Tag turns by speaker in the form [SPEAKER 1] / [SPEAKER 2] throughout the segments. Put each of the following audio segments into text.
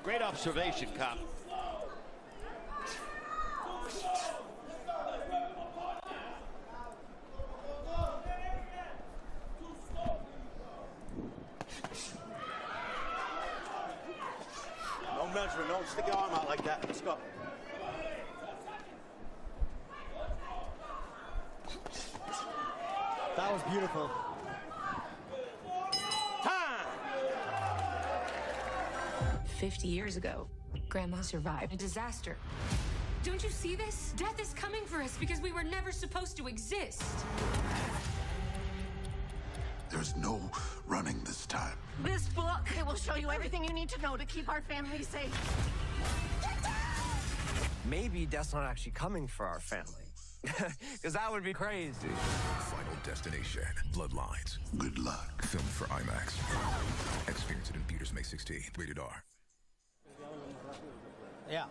[SPEAKER 1] Great observation, Cop.
[SPEAKER 2] No measuring, don't stick your arm out like that. Let's go.
[SPEAKER 3] That was beautiful.
[SPEAKER 2] Time!
[SPEAKER 4] 50 years ago, Grandma survived a disaster.
[SPEAKER 5] Don't you see this? Death is coming for us because we were never supposed to exist.
[SPEAKER 6] There's no running this time.
[SPEAKER 7] This book, it will show you everything you need to know to keep our family safe.
[SPEAKER 8] Maybe death's not actually coming for our family. Because that would be crazy.
[SPEAKER 6] Final Destination, Bloodlines. Good luck. Filmed for IMAX. Experience it in theaters May 16th. Rated R.
[SPEAKER 3] Yeah.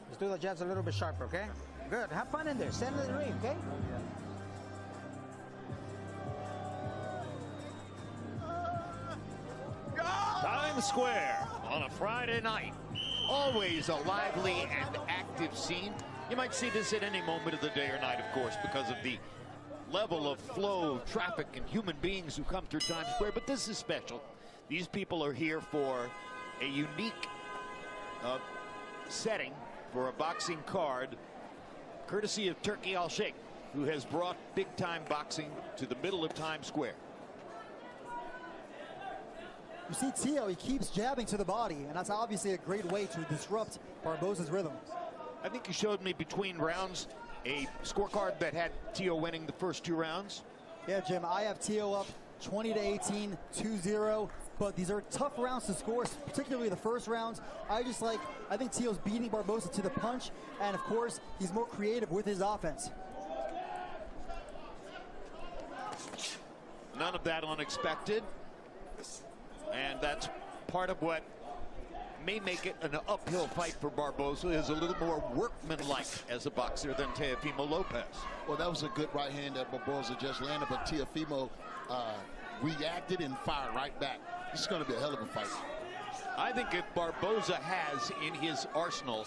[SPEAKER 3] Let's do the jabs a little bit sharper, okay? Good. Have fun in there. Stand in the ring, okay?
[SPEAKER 1] Times Square on a Friday night. Always a lively and active scene. You might see this at any moment of the day or night, of course, because of the level of flow, traffic, and human beings who come through Times Square. But this is special. These people are here for a unique setting for a boxing card, courtesy of Turki Al-Sheikh, who has brought big-time boxing to the middle of Times Square.
[SPEAKER 3] You see Tio, he keeps jabbing to the body, and that's obviously a great way to disrupt Barboza's rhythm.
[SPEAKER 1] I think you showed me between rounds a scorecard that had Tio winning the first 2 rounds.
[SPEAKER 3] Yeah, Jim, I have Tio up 20-18, 2-0, but these are tough rounds to score, particularly the first rounds. I think Tio's beating Barboza to the punch, and of course, he's more creative with his offense.
[SPEAKER 1] None of that unexpected. And that's part of what may make it an uphill fight for Barboza, is a little more workmanlike as a boxer than Teofimo Lopez.
[SPEAKER 9] Well, that was a good right hand that Barboza just landed, but Teofimo reacted and fired right back. This is going to be a hell of a fight.
[SPEAKER 1] I think if Barboza has in his arsenal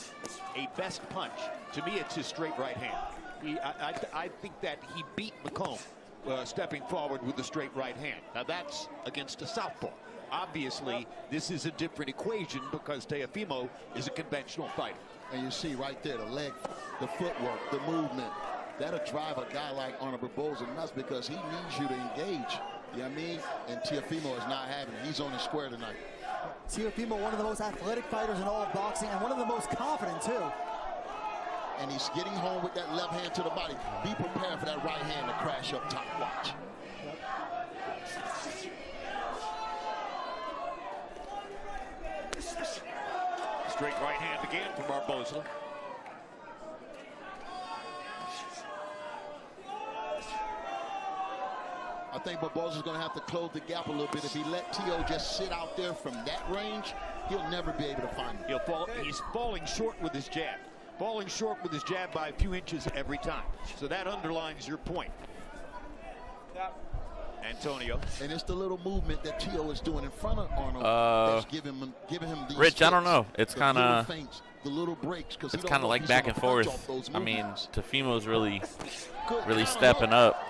[SPEAKER 1] a best punch, to me it's his straight right hand. I think that he beat McComb stepping forward with the straight right hand. Now that's against a southpaw. Obviously, this is a different equation because Teofimo is a conventional fighter.
[SPEAKER 9] And you see right there the leg, the footwork, the movement. That'll drive a guy like Arnold Barboza nuts because he needs you to engage. You know what I mean? And Teofimo is not having it. He's on the square tonight.
[SPEAKER 3] Teofimo, one of the most athletic fighters in all of boxing, and one of the most confident, too.
[SPEAKER 9] And he's getting home with that left hand to the body. Be prepared for that right hand to crash up top. Watch.
[SPEAKER 1] Straight right hand again from Barboza.
[SPEAKER 9] I think Barboza's going to have to close the gap a little bit. If he let Tio just sit out there from that range, he'll never be able to find him.
[SPEAKER 1] He's falling short with his jab. Falling short with his jab by a few inches every time. So that underlines your point. Antonio.
[SPEAKER 9] And it's the little movement that Tio is doing in front of Arnold that's giving him these
[SPEAKER 10] Rich,
[SPEAKER 9] fits,
[SPEAKER 10] I don't know. It's kind of
[SPEAKER 9] the little breaks, because
[SPEAKER 10] it's kind of like back and forth. I mean, Teofimo's really stepping up.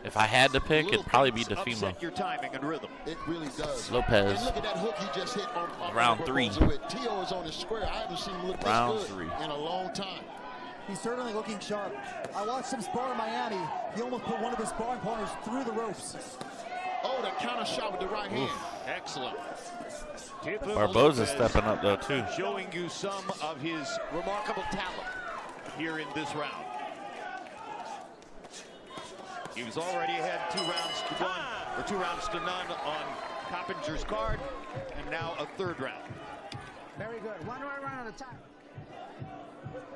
[SPEAKER 10] If I had to pick, it'd probably be Teofimo.
[SPEAKER 1] Upset your timing and rhythm.
[SPEAKER 9] It really does.
[SPEAKER 10] Lopez.
[SPEAKER 9] And look at that hook he just hit on
[SPEAKER 10] round 3.
[SPEAKER 9] Tio is on his square. I haven't seen him look
[SPEAKER 10] round
[SPEAKER 9] this good
[SPEAKER 10] 3
[SPEAKER 9] in a long time.
[SPEAKER 3] He's certainly looking sharp. I watched him spar in Miami. He almost put one of his sparring partners through the ropes.
[SPEAKER 9] Oh, the counter shot with the right hand.
[SPEAKER 1] Excellent.
[SPEAKER 10] Barboza's stepping up, though, too.
[SPEAKER 1] Showing you some of his remarkable talent here in this round. He was already ahead 2 rounds to 1, or 2 rounds to none on Coppinger's card, and now a 3rd round.
[SPEAKER 3] Very good. One more round at a time.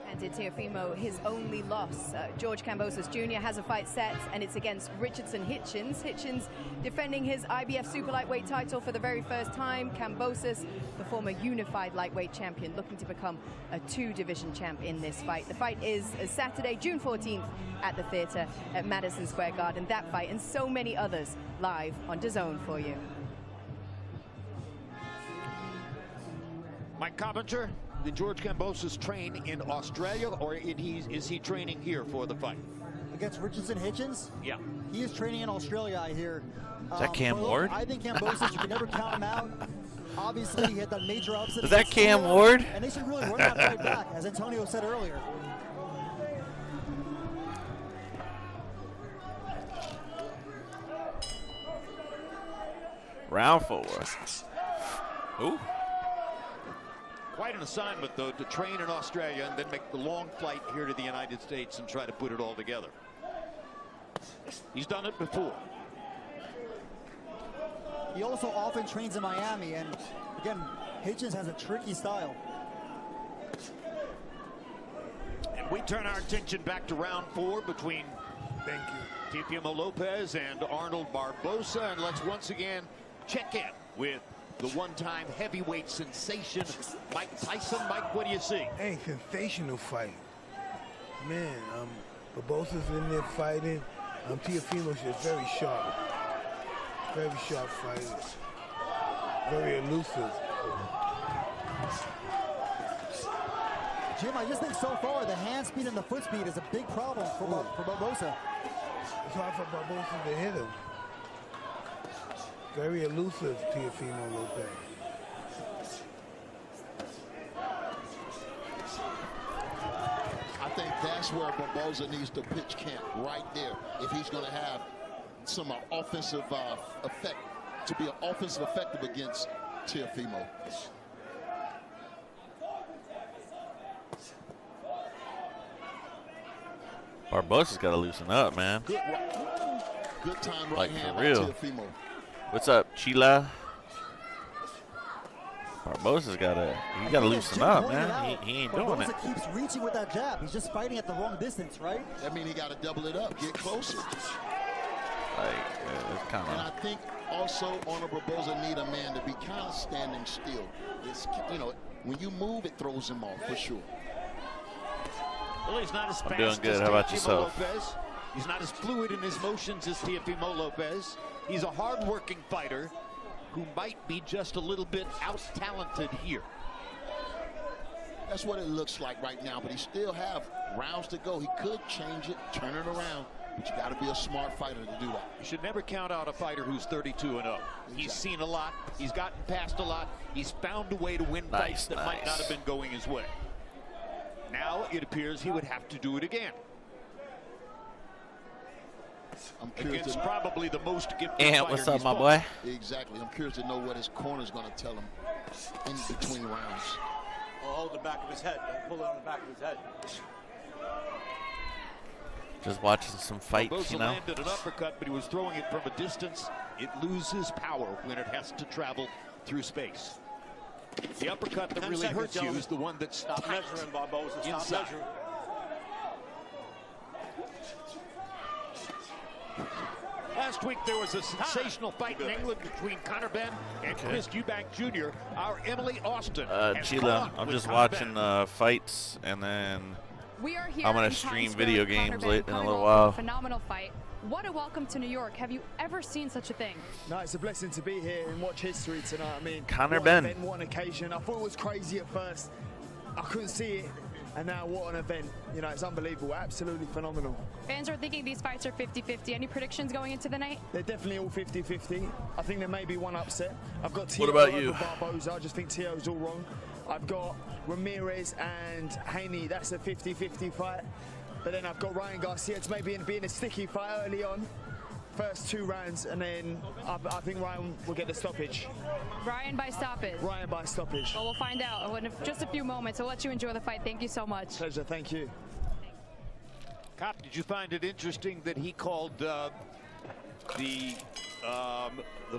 [SPEAKER 11] Handed Teofimo his only loss. George Kambosos Jr. has a fight set, and it's against Richardson Hitchens. Hitchens defending his IBF super lightweight title for the very first time. Kambosos, the former unified lightweight champion, looking to become a 2-division champ in this fight. The fight is Saturday, June 14th at the theater at Madison Square Garden. That fight and so many others live on DAZN for you.
[SPEAKER 1] Mike Coppinger, did George Kambosos train in Australia, or is he training here for the fight?
[SPEAKER 3] Against Richardson Hitchens?
[SPEAKER 1] Yeah.
[SPEAKER 3] He is training in Australia, I hear.
[SPEAKER 10] Is that Cam
[SPEAKER 3] but look,
[SPEAKER 10] Ward?
[SPEAKER 3] I think Kambosos, you can never count him out. Obviously, he had that major upset.
[SPEAKER 10] Is that
[SPEAKER 3] against
[SPEAKER 10] Cam
[SPEAKER 3] Steele,
[SPEAKER 10] Ward?
[SPEAKER 3] And they should really run that fight back, as Antonio said earlier.
[SPEAKER 10] Round 4. Ooh.
[SPEAKER 1] Quite an assignment, though, to train in Australia and then make the long flight here to the United States and try to put it all together. He's done it before.
[SPEAKER 3] He also often trains in Miami, and again, Hitchens has a tricky style.
[SPEAKER 1] And we turn our attention back to round 4 between Teofimo Lopez and Arnold Barboza, and let's once again check in with the one-time heavyweight sensation, Mike Tyson. Mike, what do you see?
[SPEAKER 12] Hey, sensational fight. Man, Barboza's in there fighting. Teofimo's just very sharp. Very sharp fighter. Very elusive.
[SPEAKER 3] Jim, I just think so far the hand speed and the foot speed is a big problem for Barboza.
[SPEAKER 12] It's hard for Barboza to hit him. Very elusive, Teofimo Lopez.
[SPEAKER 9] I think that's where Barboza needs to pitch camp, right there, if he's going to have some offensive effect, to be an offensive effective against Teofimo.
[SPEAKER 10] Barboza's got to loosen up, man.
[SPEAKER 9] Good time right
[SPEAKER 10] Like,
[SPEAKER 9] hand
[SPEAKER 10] for real.
[SPEAKER 9] by Teofimo.
[SPEAKER 10] What's up, Chila? Barboza's got to loosen up, man. He ain't doing it.
[SPEAKER 3] Barboza keeps reaching with that jab. He's just fighting at the wrong distance, right?
[SPEAKER 9] That means he got to double it up, get closer.
[SPEAKER 10] Like, it's kind
[SPEAKER 9] And I
[SPEAKER 10] of.
[SPEAKER 9] think also Arnold Barboza need a man to be kind of standing still. It's, you know, when you move, it throws him off for sure.
[SPEAKER 1] Well, he's not as fast
[SPEAKER 10] doing good.
[SPEAKER 1] as
[SPEAKER 10] How about
[SPEAKER 1] Teofimo
[SPEAKER 10] yourself?
[SPEAKER 1] Lopez. He's not as fluid in his motions as Teofimo Lopez. He's a hard-working fighter who might be just a little bit out-talented here.
[SPEAKER 9] That's what it looks like right now, but he still have rounds to go. He could change it, turn it around, but you got to be a smart fighter to do that.
[SPEAKER 1] You should never count out a fighter who's 32-0. Exactly. He's seen a lot. He's gotten past a lot. He's found a way to win fights that might not have been going his way. Now it appears he would have to do it again.
[SPEAKER 9] I'm curious
[SPEAKER 1] against probably the most gifted
[SPEAKER 10] Ant,
[SPEAKER 1] fighter
[SPEAKER 10] what's up,
[SPEAKER 1] he's
[SPEAKER 10] my
[SPEAKER 1] fought.
[SPEAKER 10] boy?
[SPEAKER 9] Exactly. I'm curious to know what his corner's going to tell him in between rounds.
[SPEAKER 2] Or hold the back of his head. Don't pull it on the back of his head.
[SPEAKER 10] Just watching some fights,
[SPEAKER 1] Barboza
[SPEAKER 10] you know.
[SPEAKER 1] landed an uppercut, but he was throwing it from a distance. It loses power when it has to travel through space. The uppercut that
[SPEAKER 2] 10
[SPEAKER 1] really
[SPEAKER 2] seconds,
[SPEAKER 1] hurts you
[SPEAKER 2] gentlemen.
[SPEAKER 1] is the one that's
[SPEAKER 2] Stop
[SPEAKER 1] tight
[SPEAKER 2] measuring, Barboza. Stop
[SPEAKER 1] inside.
[SPEAKER 2] measuring.
[SPEAKER 1] Last week there was a sensational fight in England between Conor Benn and Chris Eubank Jr. Our Emily Austin. has
[SPEAKER 10] Chila,
[SPEAKER 1] fought
[SPEAKER 10] I'm
[SPEAKER 1] with
[SPEAKER 10] just
[SPEAKER 1] Conor
[SPEAKER 10] watching
[SPEAKER 1] Benn.
[SPEAKER 10] fights, and then
[SPEAKER 13] We are here
[SPEAKER 10] I'm gonna
[SPEAKER 13] in
[SPEAKER 10] stream
[SPEAKER 13] Times
[SPEAKER 10] video
[SPEAKER 13] Square with
[SPEAKER 10] games
[SPEAKER 13] Conor
[SPEAKER 10] late
[SPEAKER 13] Benn
[SPEAKER 10] in a
[SPEAKER 13] coming
[SPEAKER 10] little
[SPEAKER 13] off
[SPEAKER 10] while.
[SPEAKER 13] a phenomenal fight. What a welcome to New York. Have you ever seen such a thing?
[SPEAKER 14] No, it's a blessing to be here and watch history tonight. I mean,
[SPEAKER 10] Conor
[SPEAKER 14] what
[SPEAKER 10] Benn.
[SPEAKER 14] an event, what an occasion. I thought it was crazy at first. I couldn't see it. And now what an event. You know, it's unbelievable. Absolutely phenomenal.
[SPEAKER 13] Fans are thinking these fights are 50-50. Any predictions going into the night?
[SPEAKER 14] They're definitely all 50-50. I think there may be one upset. I've got
[SPEAKER 10] What
[SPEAKER 14] Tio
[SPEAKER 10] about
[SPEAKER 14] over
[SPEAKER 10] you?
[SPEAKER 14] Barboza. I just think Tio's all wrong. I've got Ramirez and Haney. That's a 50-50 fight. But then I've got Ryan Garcia. It's maybe being a sticky fight early on. First 2 rounds, and then I think Ryan will get the stoppage.
[SPEAKER 13] Ryan by stoppage.
[SPEAKER 14] Ryan by stoppage.
[SPEAKER 13] Well, we'll find out in just a few moments. I'll let you enjoy the fight. Thank you so much.
[SPEAKER 14] Pleasure. Thank you.
[SPEAKER 1] Cop, did you find it interesting that he called the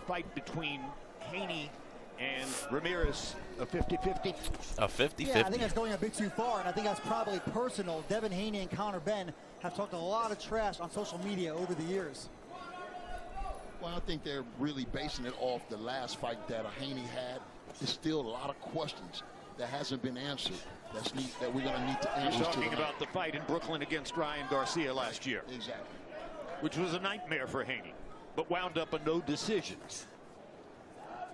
[SPEAKER 1] fight between Haney and Ramirez a 50-50?
[SPEAKER 10] A 50-50?
[SPEAKER 3] Yeah, I think that's going a bit too far, and I think that's probably personal. Devin Haney and Conor Benn have talked a lot of trash on social media over the years.
[SPEAKER 9] Well, I think they're really basing it off the last fight that Haney had. There's still a lot of questions that hasn't been answered that we're going to need to answer.
[SPEAKER 1] You're talking about the fight in Brooklyn against Ryan Garcia last year.
[SPEAKER 9] Exactly.
[SPEAKER 1] Which was a nightmare for Haney, but wound up a no decision.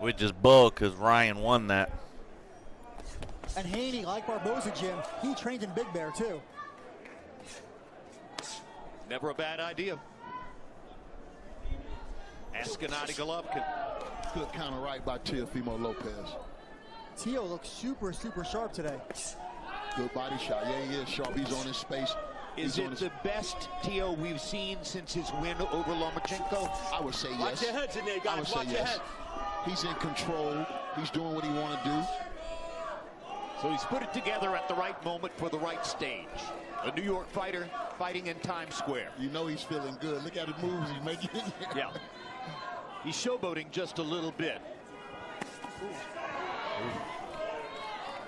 [SPEAKER 10] Which is bull, because Ryan won that.
[SPEAKER 3] And Haney, like Barboza, Jim, he trained in Big Bear, too.
[SPEAKER 1] Never a bad idea. Escanati Golovkin.
[SPEAKER 9] Good counter right by Teofimo Lopez.
[SPEAKER 3] Teo looks super, super sharp today.
[SPEAKER 9] Good body shot. Yeah, he is sharp. He's on his space.
[SPEAKER 1] Is it the best Teo we've seen since his win over Lomachenko?
[SPEAKER 9] I would say yes.
[SPEAKER 2] Watch your heads in there, guys.
[SPEAKER 9] I would say
[SPEAKER 2] Watch your
[SPEAKER 9] yes.
[SPEAKER 2] head.
[SPEAKER 9] He's in control. He's doing what he want to do.
[SPEAKER 1] So he's put it together at the right moment for the right stage. A New York fighter fighting in Times Square.
[SPEAKER 9] You know he's feeling good. Look at the moves he's making.
[SPEAKER 1] Yeah. He's showboating just a little bit.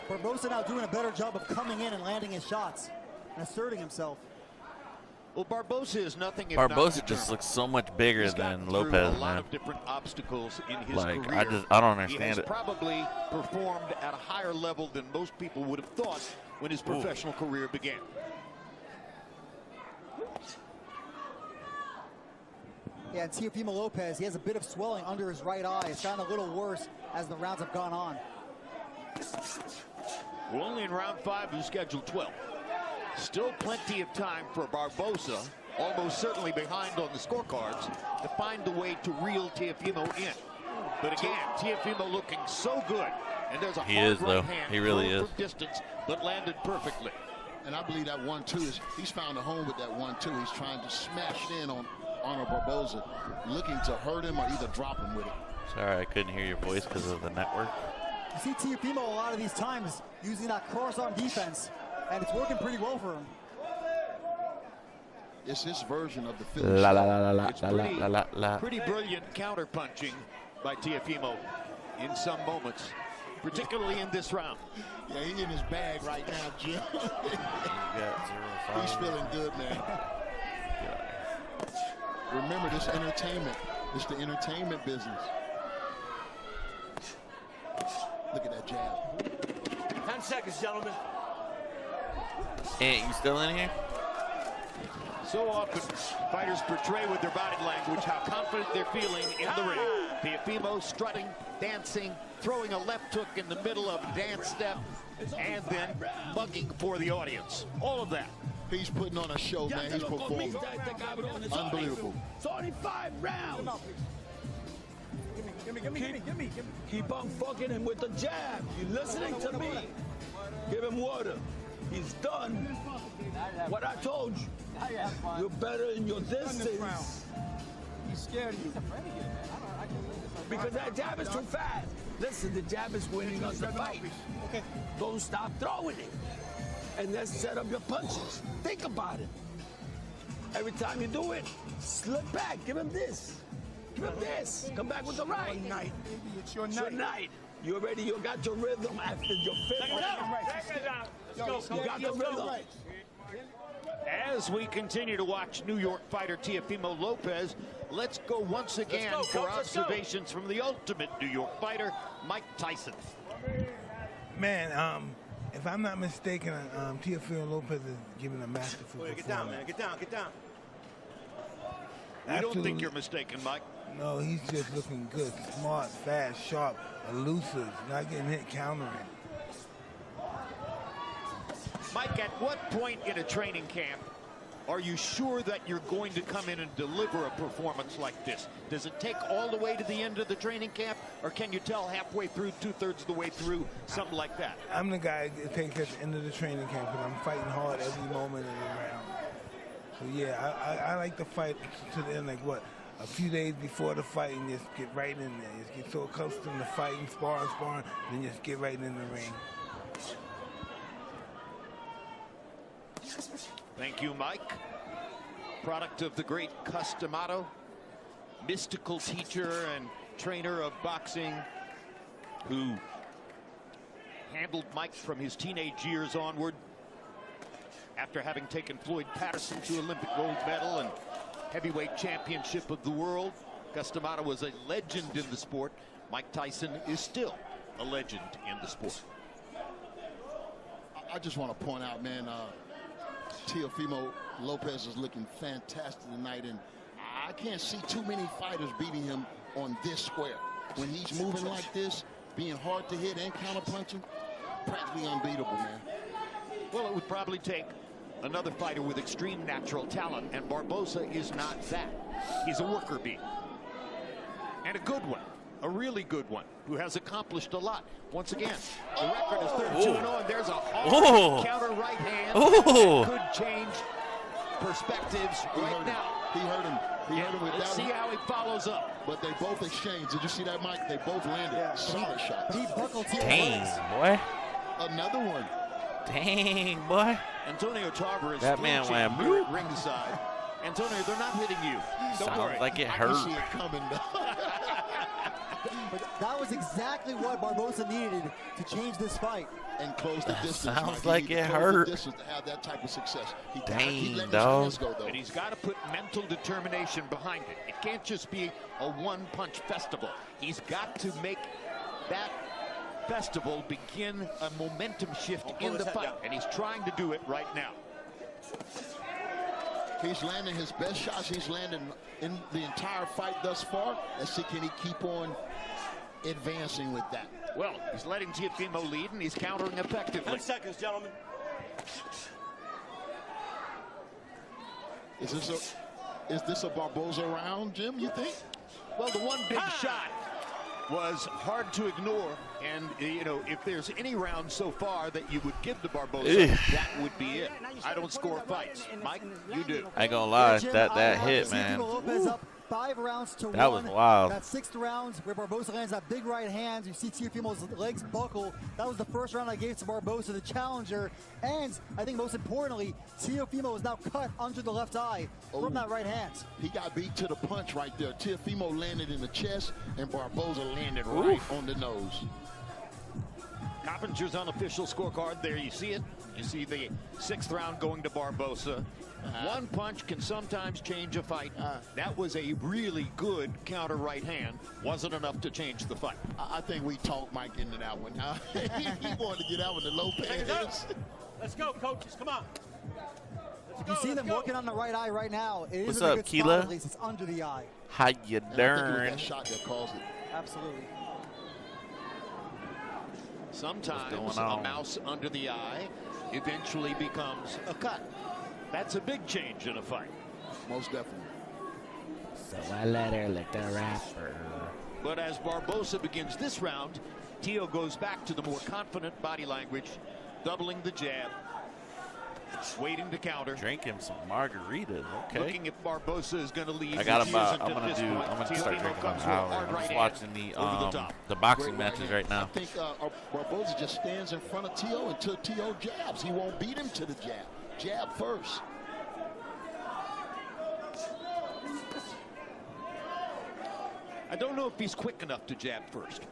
[SPEAKER 3] Barboza now doing a better job of coming in and landing his shots and asserting himself.
[SPEAKER 1] Well, Barboza is nothing if
[SPEAKER 10] Barboza
[SPEAKER 1] not
[SPEAKER 10] just looks so much bigger than Lopez,
[SPEAKER 1] a lot
[SPEAKER 10] man.
[SPEAKER 1] of different obstacles in his
[SPEAKER 10] Like,
[SPEAKER 1] career.
[SPEAKER 10] I don't
[SPEAKER 1] He
[SPEAKER 10] understand
[SPEAKER 1] has
[SPEAKER 10] it.
[SPEAKER 1] probably performed at a higher level than most people would have thought when his professional career began.
[SPEAKER 3] Yeah, and Teofimo Lopez, he has a bit of swelling under his right eye. It's gotten a little worse as the rounds have gone on.
[SPEAKER 1] We're only in round 5 of schedule 12. Still plenty of time for Barboza, almost certainly behind on the scorecards, to find the way to reel Teofimo in. But again, Teofimo looking so good. And there's a
[SPEAKER 10] He
[SPEAKER 1] hard
[SPEAKER 10] is,
[SPEAKER 1] right
[SPEAKER 10] though.
[SPEAKER 1] hand
[SPEAKER 10] He really
[SPEAKER 1] thrown
[SPEAKER 10] is.
[SPEAKER 1] from distance, but landed perfectly.
[SPEAKER 9] And I believe that 1-2 is, he's found a home with that 1-2. He's trying to smash in on Barboza, looking to hurt him or either drop him with it.
[SPEAKER 10] Sorry, I couldn't hear your voice because of the network.
[SPEAKER 3] You see Teofimo a lot of these times using that cross-arm defense, and it's working pretty well for him.
[SPEAKER 9] It's his version of the Philly
[SPEAKER 10] La la
[SPEAKER 9] shot.
[SPEAKER 10] la la la
[SPEAKER 1] It's
[SPEAKER 10] la
[SPEAKER 1] pretty,
[SPEAKER 10] la la la.
[SPEAKER 1] pretty brilliant counter-punching by Teofimo in some moments, particularly in this round.
[SPEAKER 9] Yeah, he's in his bag right now, Jim.
[SPEAKER 10] You got 0-5.
[SPEAKER 9] He's feeling good, man. Remember, this entertainment. It's the entertainment business. Look at that jab.
[SPEAKER 2] 10 seconds, gentlemen.
[SPEAKER 10] Hey, you still in here?
[SPEAKER 1] So often, fighters portray with their body language how confident they're feeling in the ring. Teofimo strutting, dancing, throwing a left hook in the middle of a dance step, and then mugging for the audience. All of that.
[SPEAKER 9] He's putting on a show, man. He's performing. Unbelievable.
[SPEAKER 15] 25 rounds. Give me. Keep on fucking him with the jab. You listening to me? Give him water. He's done. What I told you. You're better in your distance.
[SPEAKER 16] He's scared. He's afraid of you, man.
[SPEAKER 15] Because that jab is too fast. Listen, the jab is winning us the fight. Okay. Don't stop throwing it. And let's set up your punches. Think about it. Every time you do it, slip back. Give him this. Give him this. Come back with the right.
[SPEAKER 16] It's your
[SPEAKER 15] It's your night. You already, you got your rhythm after your fifth round. You got the rhythm.
[SPEAKER 1] As we continue to watch New York fighter Teofimo Lopez, let's go once again for observations from the ultimate New York fighter, Mike Tyson.
[SPEAKER 12] Man, if I'm not mistaken, Teofimo Lopez is giving a masterful performance.
[SPEAKER 2] Get down, man. Get down.
[SPEAKER 1] I don't think you're mistaken, Mike.
[SPEAKER 12] No, he's just looking good. Smart, fast, sharp, elusive, not getting hit countering.
[SPEAKER 1] Mike, at what point in a training camp are you sure that you're going to come in and deliver a performance like this? Does it take all the way to the end of the training camp, or can you tell halfway through, 2/3 of the way through, something like that?
[SPEAKER 12] I'm the guy that takes at the end of the training camp, and I'm fighting hard every moment of the round. So yeah, I like to fight to the end, like what, a few days before the fight, and just get right in there. Just get so accustomed to fighting, sparring, then just get right in the ring.
[SPEAKER 1] Thank you, Mike. Product of the great Cus D'Amato, mystical teacher and trainer of boxing, who handled Mike from his teenage years onward. After having taken Floyd Patterson to Olympic gold medal and heavyweight championship of the world, Cus D'Amato was a legend in the sport. Mike Tyson is still a legend in the sport.
[SPEAKER 9] I just want to point out, man, Teofimo Lopez is looking fantastic tonight, and I can't see too many fighters beating him on this square. When he's moving like this, being hard to hit and counter punching, practically unbeatable, man.
[SPEAKER 1] Well, it would probably take another fighter with extreme natural talent, and Barboza is not that. He's a worker bee. And a good one, a really good one, who has accomplished a lot. Once again, the record is 32-0, and there's a hard counter right hand that could change perspectives right now.
[SPEAKER 9] He hurt him. He hurt him with
[SPEAKER 1] Let's
[SPEAKER 9] that
[SPEAKER 1] see how he follows up.
[SPEAKER 9] But they both exchanged. Did you see that, Mike? They both landed solid shots.
[SPEAKER 3] He buckled to
[SPEAKER 10] Dang, boy.
[SPEAKER 9] Another one.
[SPEAKER 10] Dang, boy.
[SPEAKER 1] Antonio Tarver is
[SPEAKER 10] that man went
[SPEAKER 1] blue ringside. Antonio, they're not hitting you. Don't
[SPEAKER 10] Sounds
[SPEAKER 1] worry.
[SPEAKER 10] like it
[SPEAKER 9] I
[SPEAKER 10] hurt.
[SPEAKER 9] can see it coming.
[SPEAKER 3] But that was exactly what Barboza needed to change this fight.
[SPEAKER 9] And close the distance.
[SPEAKER 10] Sounds
[SPEAKER 9] Mike.
[SPEAKER 10] like
[SPEAKER 9] He
[SPEAKER 10] it
[SPEAKER 9] closed
[SPEAKER 10] hurt.
[SPEAKER 9] The distance to have that type of success. He
[SPEAKER 10] Dang,
[SPEAKER 9] dog.
[SPEAKER 10] dog.
[SPEAKER 1] And he's got to put mental determination behind it. It can't just be a one-punch festival. He's got to make that festival begin a momentum shift in the fight, and he's trying to do it right now.
[SPEAKER 9] He's landing his best shots he's landing in the entire fight thus far. Let's see, can he keep on advancing with that?
[SPEAKER 1] Well, he's letting Teofimo lead, and he's countering effectively.
[SPEAKER 2] 10 seconds, gentlemen.
[SPEAKER 9] Is this a Barboza round, Jim, you think?
[SPEAKER 1] Well, the one big shot was hard to ignore, and you know, if there's any round so far that you would give to Barboza, that would be it. I don't score fights. Mike, you do.
[SPEAKER 10] I ain't gonna lie,
[SPEAKER 3] Jim,
[SPEAKER 10] that hit,
[SPEAKER 3] Teofimo
[SPEAKER 10] man.
[SPEAKER 3] Lopez up 5 rounds to 1.
[SPEAKER 10] That was wild.
[SPEAKER 3] That 6th round where Barboza lands that big right hand. You see Teofimo's legs buckle. That was the first round I gave to Barboza, the challenger. And I think most importantly, Teofimo is now cut under the left eye from that right hand.
[SPEAKER 9] He got beat to the punch right there. Teofimo landed in the chest, and Barboza landed right on the nose.
[SPEAKER 1] Coppinger's unofficial scorecard. There you see it. You see the 6th round going to Barboza. One punch can sometimes change a fight. That was a really good counter right hand. Wasn't enough to change the fight.
[SPEAKER 9] I think we talked Mike into that one. He wanted to get out with the Lopez.
[SPEAKER 2] Let's go, coaches. Come on.
[SPEAKER 3] You see them working on the right eye right now. It
[SPEAKER 10] What's
[SPEAKER 3] is in a
[SPEAKER 10] up,
[SPEAKER 3] good
[SPEAKER 10] Keela?
[SPEAKER 3] spot, at least. It's under the eye.
[SPEAKER 10] How you
[SPEAKER 9] I think it was
[SPEAKER 10] darn?
[SPEAKER 9] that shot that caused it.
[SPEAKER 3] Absolutely.
[SPEAKER 1] Sometimes a mouse under the eye eventually becomes a cut. That's a big change in a fight.
[SPEAKER 9] Most definitely.
[SPEAKER 10] So I let her lick the rapper.
[SPEAKER 1] But as Barboza begins this round, Teo goes back to the more confident body language, doubling the jab, waiting to counter.
[SPEAKER 10] Drinking some margaritas, okay.
[SPEAKER 1] Looking if Barboza is going to lead.
[SPEAKER 10] I got about. I'm gonna start drinking an hour. I'm just watching the boxing matches right now.
[SPEAKER 9] I think Barboza just stands in front of Teo until Teo jabs. He won't beat him to the jab. Jab first.
[SPEAKER 1] I don't know if he's quick enough to jab first.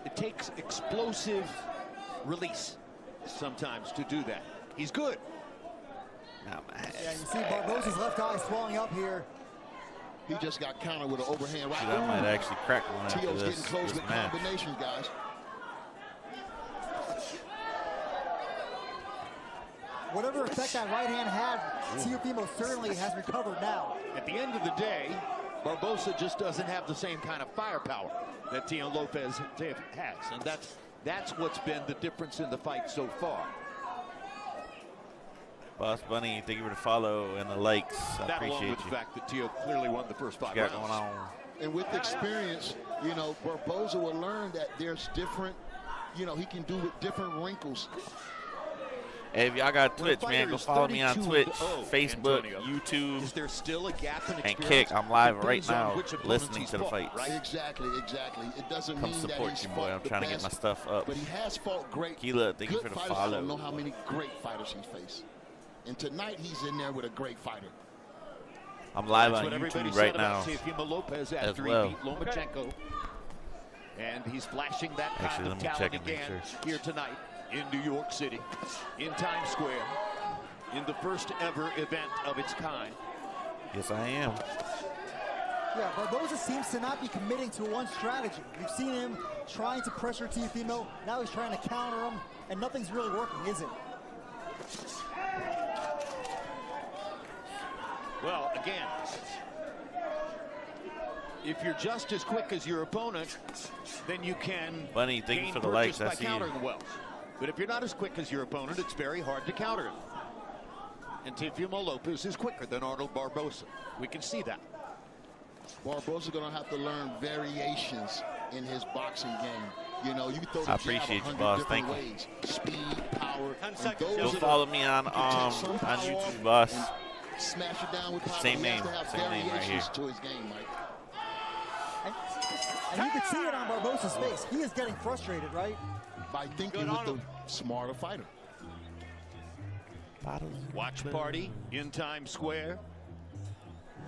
[SPEAKER 1] It takes explosive release sometimes to do that. He's good.
[SPEAKER 3] Yeah, you see Barboza's left eye swelling up here.
[SPEAKER 9] He just got countered with an overhand right.
[SPEAKER 10] See, that might actually crack one after
[SPEAKER 9] Teo's
[SPEAKER 10] this,
[SPEAKER 9] getting close
[SPEAKER 10] this
[SPEAKER 9] with
[SPEAKER 10] match.
[SPEAKER 9] combinations, guys.
[SPEAKER 3] Whatever effect that right hand had, Teofimo certainly has recovered now.
[SPEAKER 1] At the end of the day, Barboza just doesn't have the same kind of firepower that Teo Lopez has, and that's what's been the difference in the fight so far.
[SPEAKER 10] Boss Bunny, thank you for the follow and the likes. I
[SPEAKER 1] That along
[SPEAKER 10] appreciate
[SPEAKER 1] with
[SPEAKER 10] you.
[SPEAKER 1] the fact that Teo clearly won the first 5
[SPEAKER 10] What you
[SPEAKER 1] rounds.
[SPEAKER 10] got going on?
[SPEAKER 9] And with experience, you know, Barboza will learn that there's different, you know, he can do with different wrinkles.
[SPEAKER 10] Hey, if y'all got
[SPEAKER 1] When a
[SPEAKER 10] Twitch, man,
[SPEAKER 1] fighter
[SPEAKER 10] go
[SPEAKER 1] is
[SPEAKER 10] follow me on
[SPEAKER 1] 32-0,
[SPEAKER 10] Twitch, Facebook,
[SPEAKER 1] Antonio,
[SPEAKER 10] YouTube,
[SPEAKER 1] is there still a gap in
[SPEAKER 10] and
[SPEAKER 1] experience?
[SPEAKER 10] Kick. I'm live
[SPEAKER 1] Depends
[SPEAKER 10] right
[SPEAKER 1] on
[SPEAKER 10] now
[SPEAKER 1] which opponents
[SPEAKER 10] listening
[SPEAKER 1] he's
[SPEAKER 10] to the
[SPEAKER 1] fought,
[SPEAKER 10] fights.
[SPEAKER 1] right?
[SPEAKER 9] Exactly. It doesn't
[SPEAKER 10] Come
[SPEAKER 9] mean that
[SPEAKER 10] support
[SPEAKER 9] he's
[SPEAKER 10] you, boy.
[SPEAKER 9] fought
[SPEAKER 10] I'm
[SPEAKER 9] the
[SPEAKER 10] trying to get my
[SPEAKER 9] best,
[SPEAKER 10] stuff up.
[SPEAKER 9] But he has fought great.
[SPEAKER 10] Keela, thank you
[SPEAKER 9] good
[SPEAKER 10] for the
[SPEAKER 9] fighters.
[SPEAKER 10] follow.
[SPEAKER 9] I don't know how many great fighters he's faced. And tonight he's in there with a great fighter.
[SPEAKER 10] I'm live
[SPEAKER 1] That's
[SPEAKER 10] on
[SPEAKER 1] what everybody
[SPEAKER 10] YouTube
[SPEAKER 1] said
[SPEAKER 10] right
[SPEAKER 1] about
[SPEAKER 10] now.
[SPEAKER 1] Teofimo Lopez
[SPEAKER 10] as
[SPEAKER 1] after
[SPEAKER 10] well.
[SPEAKER 1] he beat Lomachenko. And he's flashing that kind
[SPEAKER 10] Actually,
[SPEAKER 1] of
[SPEAKER 10] let me check
[SPEAKER 1] talent
[SPEAKER 10] and make
[SPEAKER 1] again
[SPEAKER 10] sure.
[SPEAKER 1] here tonight in New York City, in Times Square, in the first ever event of its kind.
[SPEAKER 10] Yes, I am.
[SPEAKER 3] Yeah, Barboza seems to not be committing to one strategy. We've seen him trying to pressure Teofimo. Now he's trying to counter him, and nothing's really working, is it?
[SPEAKER 1] Well, again, if you're just as quick as your opponent, then you can
[SPEAKER 10] Bunny, thank you
[SPEAKER 1] gain
[SPEAKER 10] for the
[SPEAKER 1] purchase
[SPEAKER 10] likes. I
[SPEAKER 1] by
[SPEAKER 10] see you.
[SPEAKER 1] countering well. But if you're not as quick as your opponent, it's very hard to counter it. And Teofimo Lopez is quicker than Arnold Barboza. We can see that.
[SPEAKER 9] Barboza's going to have to learn variations in his boxing game. You know, you can throw the
[SPEAKER 10] I
[SPEAKER 9] jab
[SPEAKER 10] appreciate you,
[SPEAKER 9] 100
[SPEAKER 10] boss.
[SPEAKER 9] different
[SPEAKER 10] Thank you.
[SPEAKER 9] ways. Speed, power.
[SPEAKER 10] Go follow me on YouTube, boss.
[SPEAKER 9] Smash it down with power.
[SPEAKER 10] Same
[SPEAKER 9] He has
[SPEAKER 10] name.
[SPEAKER 9] to have
[SPEAKER 10] Same name right here.
[SPEAKER 9] variations to his game, Mike.
[SPEAKER 3] And you can see it on Barboza's face. He is getting frustrated, right?
[SPEAKER 9] By thinking with the smarter fighter.
[SPEAKER 1] Watch party in Times Square.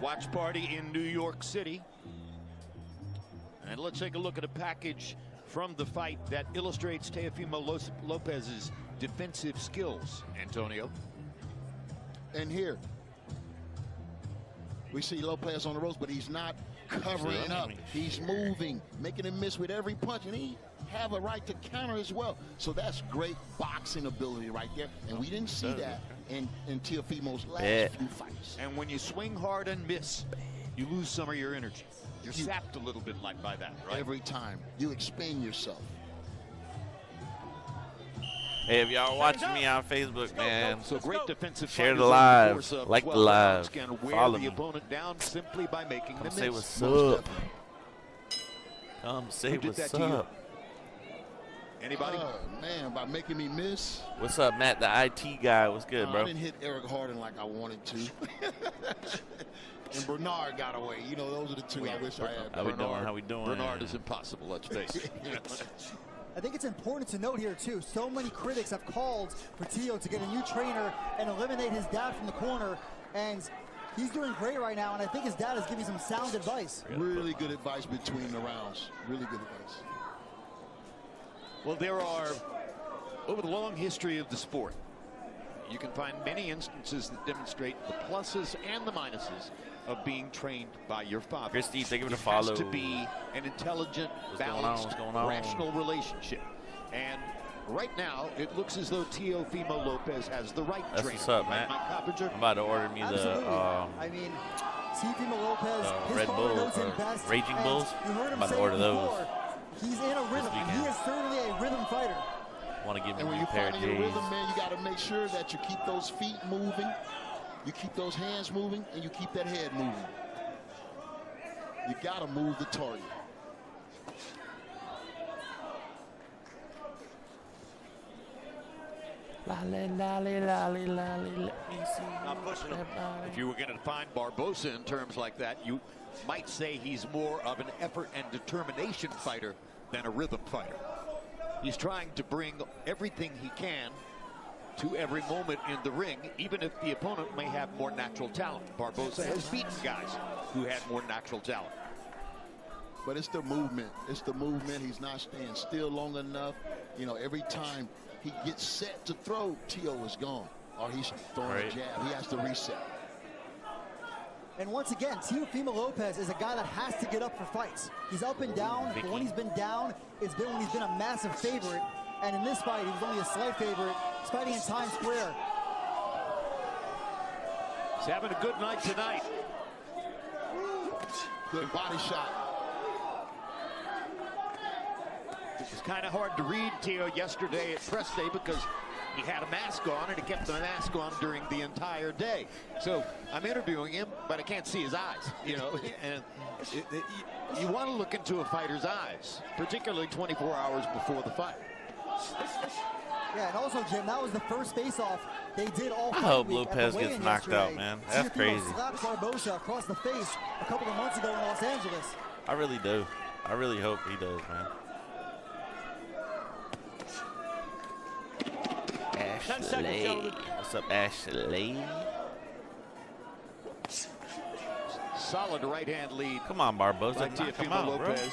[SPEAKER 1] Watch party in New York City. And let's take a look at a package from the fight that illustrates Teofimo Lopez's defensive skills, Antonio.
[SPEAKER 9] And here, we see Lopez on the ropes, but he's not covering up. He's moving, making him miss with every punch, and he have a right to counter as well. So that's great boxing ability right there, and we didn't see that in Teofimo's last few fights.
[SPEAKER 1] And when you swing hard and miss, you lose some of your energy. You're sapped a little bit like by that, right?
[SPEAKER 9] Every time. You expend yourself.
[SPEAKER 10] Hey, if y'all watching me on Facebook, man,
[SPEAKER 1] so great defensive
[SPEAKER 10] share the
[SPEAKER 1] fighters
[SPEAKER 10] live,
[SPEAKER 1] over the course of
[SPEAKER 10] like the
[SPEAKER 1] 12
[SPEAKER 10] live,
[SPEAKER 1] rounds can wear
[SPEAKER 10] follow
[SPEAKER 1] the
[SPEAKER 10] me.
[SPEAKER 1] opponent down simply by making
[SPEAKER 10] Come
[SPEAKER 1] them
[SPEAKER 10] say
[SPEAKER 1] miss.
[SPEAKER 10] what's up. Come say
[SPEAKER 1] Who did
[SPEAKER 10] what's
[SPEAKER 1] that to you?
[SPEAKER 10] up.
[SPEAKER 1] Anybody?
[SPEAKER 9] Oh, man, by making me miss.
[SPEAKER 10] What's up, Matt, the IT guy? What's good, bro?
[SPEAKER 9] I didn't hit Eric Harden like I wanted to. And Bernard got away. You know, those are the two I wish I had.
[SPEAKER 10] How we doing? How we doing?
[SPEAKER 1] Bernard is impossible, let's face it.
[SPEAKER 3] I think it's important to note here, too, so many critics have called for Teo to get a new trainer and eliminate his dad from the corner, and he's doing great right now, and I think his dad is giving some sound advice.
[SPEAKER 9] Really good advice between the rounds. Really good advice.
[SPEAKER 1] Well, there are, over the long history of the sport, you can find many instances that demonstrate the pluses and the minuses of being trained by your father.
[SPEAKER 10] Christy, thank you for the
[SPEAKER 1] It
[SPEAKER 10] follow.
[SPEAKER 1] has to be an intelligent,
[SPEAKER 10] What's going on?
[SPEAKER 1] balanced,
[SPEAKER 10] What's going on?
[SPEAKER 1] rational relationship. And right now, it looks as though Teofimo Lopez has the right
[SPEAKER 10] That's
[SPEAKER 1] trainer.
[SPEAKER 10] what's up,
[SPEAKER 1] Right,
[SPEAKER 10] Matt.
[SPEAKER 1] Mike Coppinger?
[SPEAKER 10] I'm about to order me
[SPEAKER 3] Absolutely.
[SPEAKER 10] the
[SPEAKER 3] I mean, Teofimo Lopez, his
[SPEAKER 10] Red
[SPEAKER 3] father
[SPEAKER 10] Bull,
[SPEAKER 3] knows him best.
[SPEAKER 10] Raging
[SPEAKER 3] and
[SPEAKER 10] Bulls.
[SPEAKER 3] You heard
[SPEAKER 10] I'm
[SPEAKER 3] him
[SPEAKER 10] about to
[SPEAKER 3] say
[SPEAKER 10] order
[SPEAKER 3] it
[SPEAKER 10] those.
[SPEAKER 3] before. He's in a rhythm, and he is certainly a rhythm fighter.
[SPEAKER 10] Want to give me
[SPEAKER 9] And when
[SPEAKER 10] a
[SPEAKER 9] you
[SPEAKER 10] new pair
[SPEAKER 9] find
[SPEAKER 10] of
[SPEAKER 9] your
[SPEAKER 10] J's.
[SPEAKER 9] rhythm, man, you got to make sure that you keep those feet moving, you keep those hands moving, and you keep that head moving. You got to move the target.
[SPEAKER 10] Lolly, lolly, lolly, lolly, let me see.
[SPEAKER 2] Not pushing him.
[SPEAKER 1] If you were going to define Barboza in terms like that, you might say he's more of an effort and determination fighter than a rhythm fighter. He's trying to bring everything he can to every moment in the ring, even if the opponent may have more natural talent. Barboza has beaten guys who had more natural talent.
[SPEAKER 9] But it's the movement. It's the movement. He's not staying still long enough. You know, every time he gets set to throw, Teo is gone. Or he's throwing a jab. He has to reset.
[SPEAKER 3] And once again, Teofimo Lopez is a guy that has to get up for fights. He's up and down, but when he's been down, it's been when he's been a massive favorite. And in this fight, he was only a slight favorite. He's fighting in Times Square.
[SPEAKER 1] He's having a good night tonight.
[SPEAKER 9] Good body shot.
[SPEAKER 1] It was kind of hard to read Teo yesterday at press day because he had a mask on and he kept the mask on during the entire day. So I'm interviewing him, but I can't see his eyes, you know. And you want to look into a fighter's eyes, particularly 24 hours before the fight.
[SPEAKER 3] Yeah, and also, Jim, that was the first face-off they did all
[SPEAKER 10] I
[SPEAKER 3] fight
[SPEAKER 10] hope
[SPEAKER 3] week
[SPEAKER 10] Lopez
[SPEAKER 3] at the
[SPEAKER 10] gets
[SPEAKER 3] weigh-in
[SPEAKER 10] knocked out,
[SPEAKER 3] yesterday.
[SPEAKER 10] man. That's
[SPEAKER 3] Teofimo
[SPEAKER 10] crazy.
[SPEAKER 3] slapped Barboza across the face a couple of months ago in Los Angeles.
[SPEAKER 10] I really do. I really hope he does, man. Ashley. What's up, Ashley?
[SPEAKER 1] Solid right-hand lead.
[SPEAKER 10] Come on, Barboza.
[SPEAKER 1] By
[SPEAKER 10] Knock him
[SPEAKER 1] Teofimo
[SPEAKER 10] out, bro.
[SPEAKER 1] Lopez.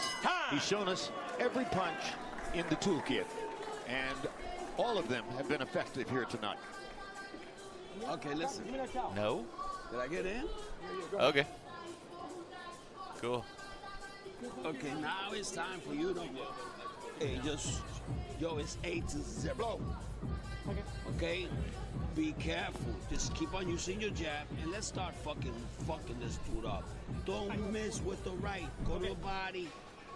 [SPEAKER 1] He's shown us every punch in the toolkit, and all of them have been effective here tonight.
[SPEAKER 15] Okay, listen.
[SPEAKER 10] No?
[SPEAKER 15] Did I get in?
[SPEAKER 10] Okay. Cool.
[SPEAKER 15] Okay, now it's time for you to hey, it's 8-0. Okay? Be careful. Just keep on using your jab and let's start fucking this dude up. Don't miss with the right. Go to the body.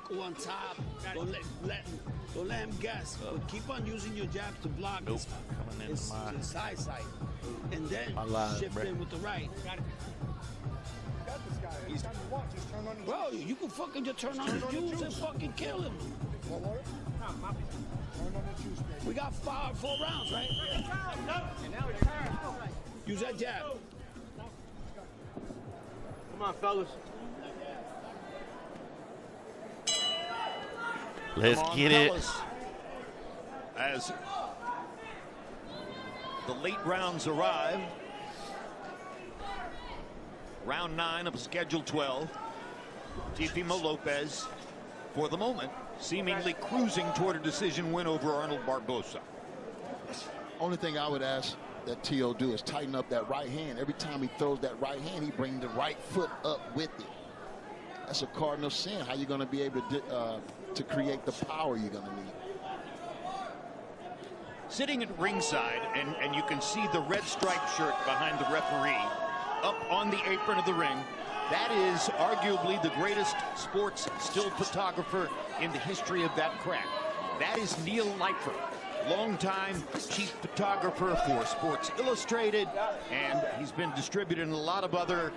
[SPEAKER 15] go on top. Don't let him guess. But keep on using your jab to block
[SPEAKER 10] Nope.
[SPEAKER 15] his
[SPEAKER 10] Coming in my
[SPEAKER 15] side. And then
[SPEAKER 10] my line,
[SPEAKER 15] shift
[SPEAKER 10] bro.
[SPEAKER 15] in with the right. Bro, you can fucking just turn on the juice and fucking kill him. We got 4 rounds, right? Use that jab.
[SPEAKER 2] Come on, fellas.
[SPEAKER 10] Let's
[SPEAKER 1] Come on,
[SPEAKER 10] get it.
[SPEAKER 1] fellas. As the late rounds arrive, round 9 of schedule 12, Teofimo Lopez, for the moment, seemingly cruising toward a decision win over Arnold Barboza.
[SPEAKER 9] Only thing I would ask that T.O. do is tighten up that right hand. Every time he throws that right hand, he brings the right foot up with it. That's a cardinal sin. How you going to be able to create the power you're going to need?
[SPEAKER 1] Sitting at ringside, and you can see the red striped shirt behind the referee up on the apron of the ring. That is arguably the greatest sports still photographer in the history of that craft. That is Neil Leifer, longtime chief photographer for Sports Illustrated, and he's been distributed in a lot of other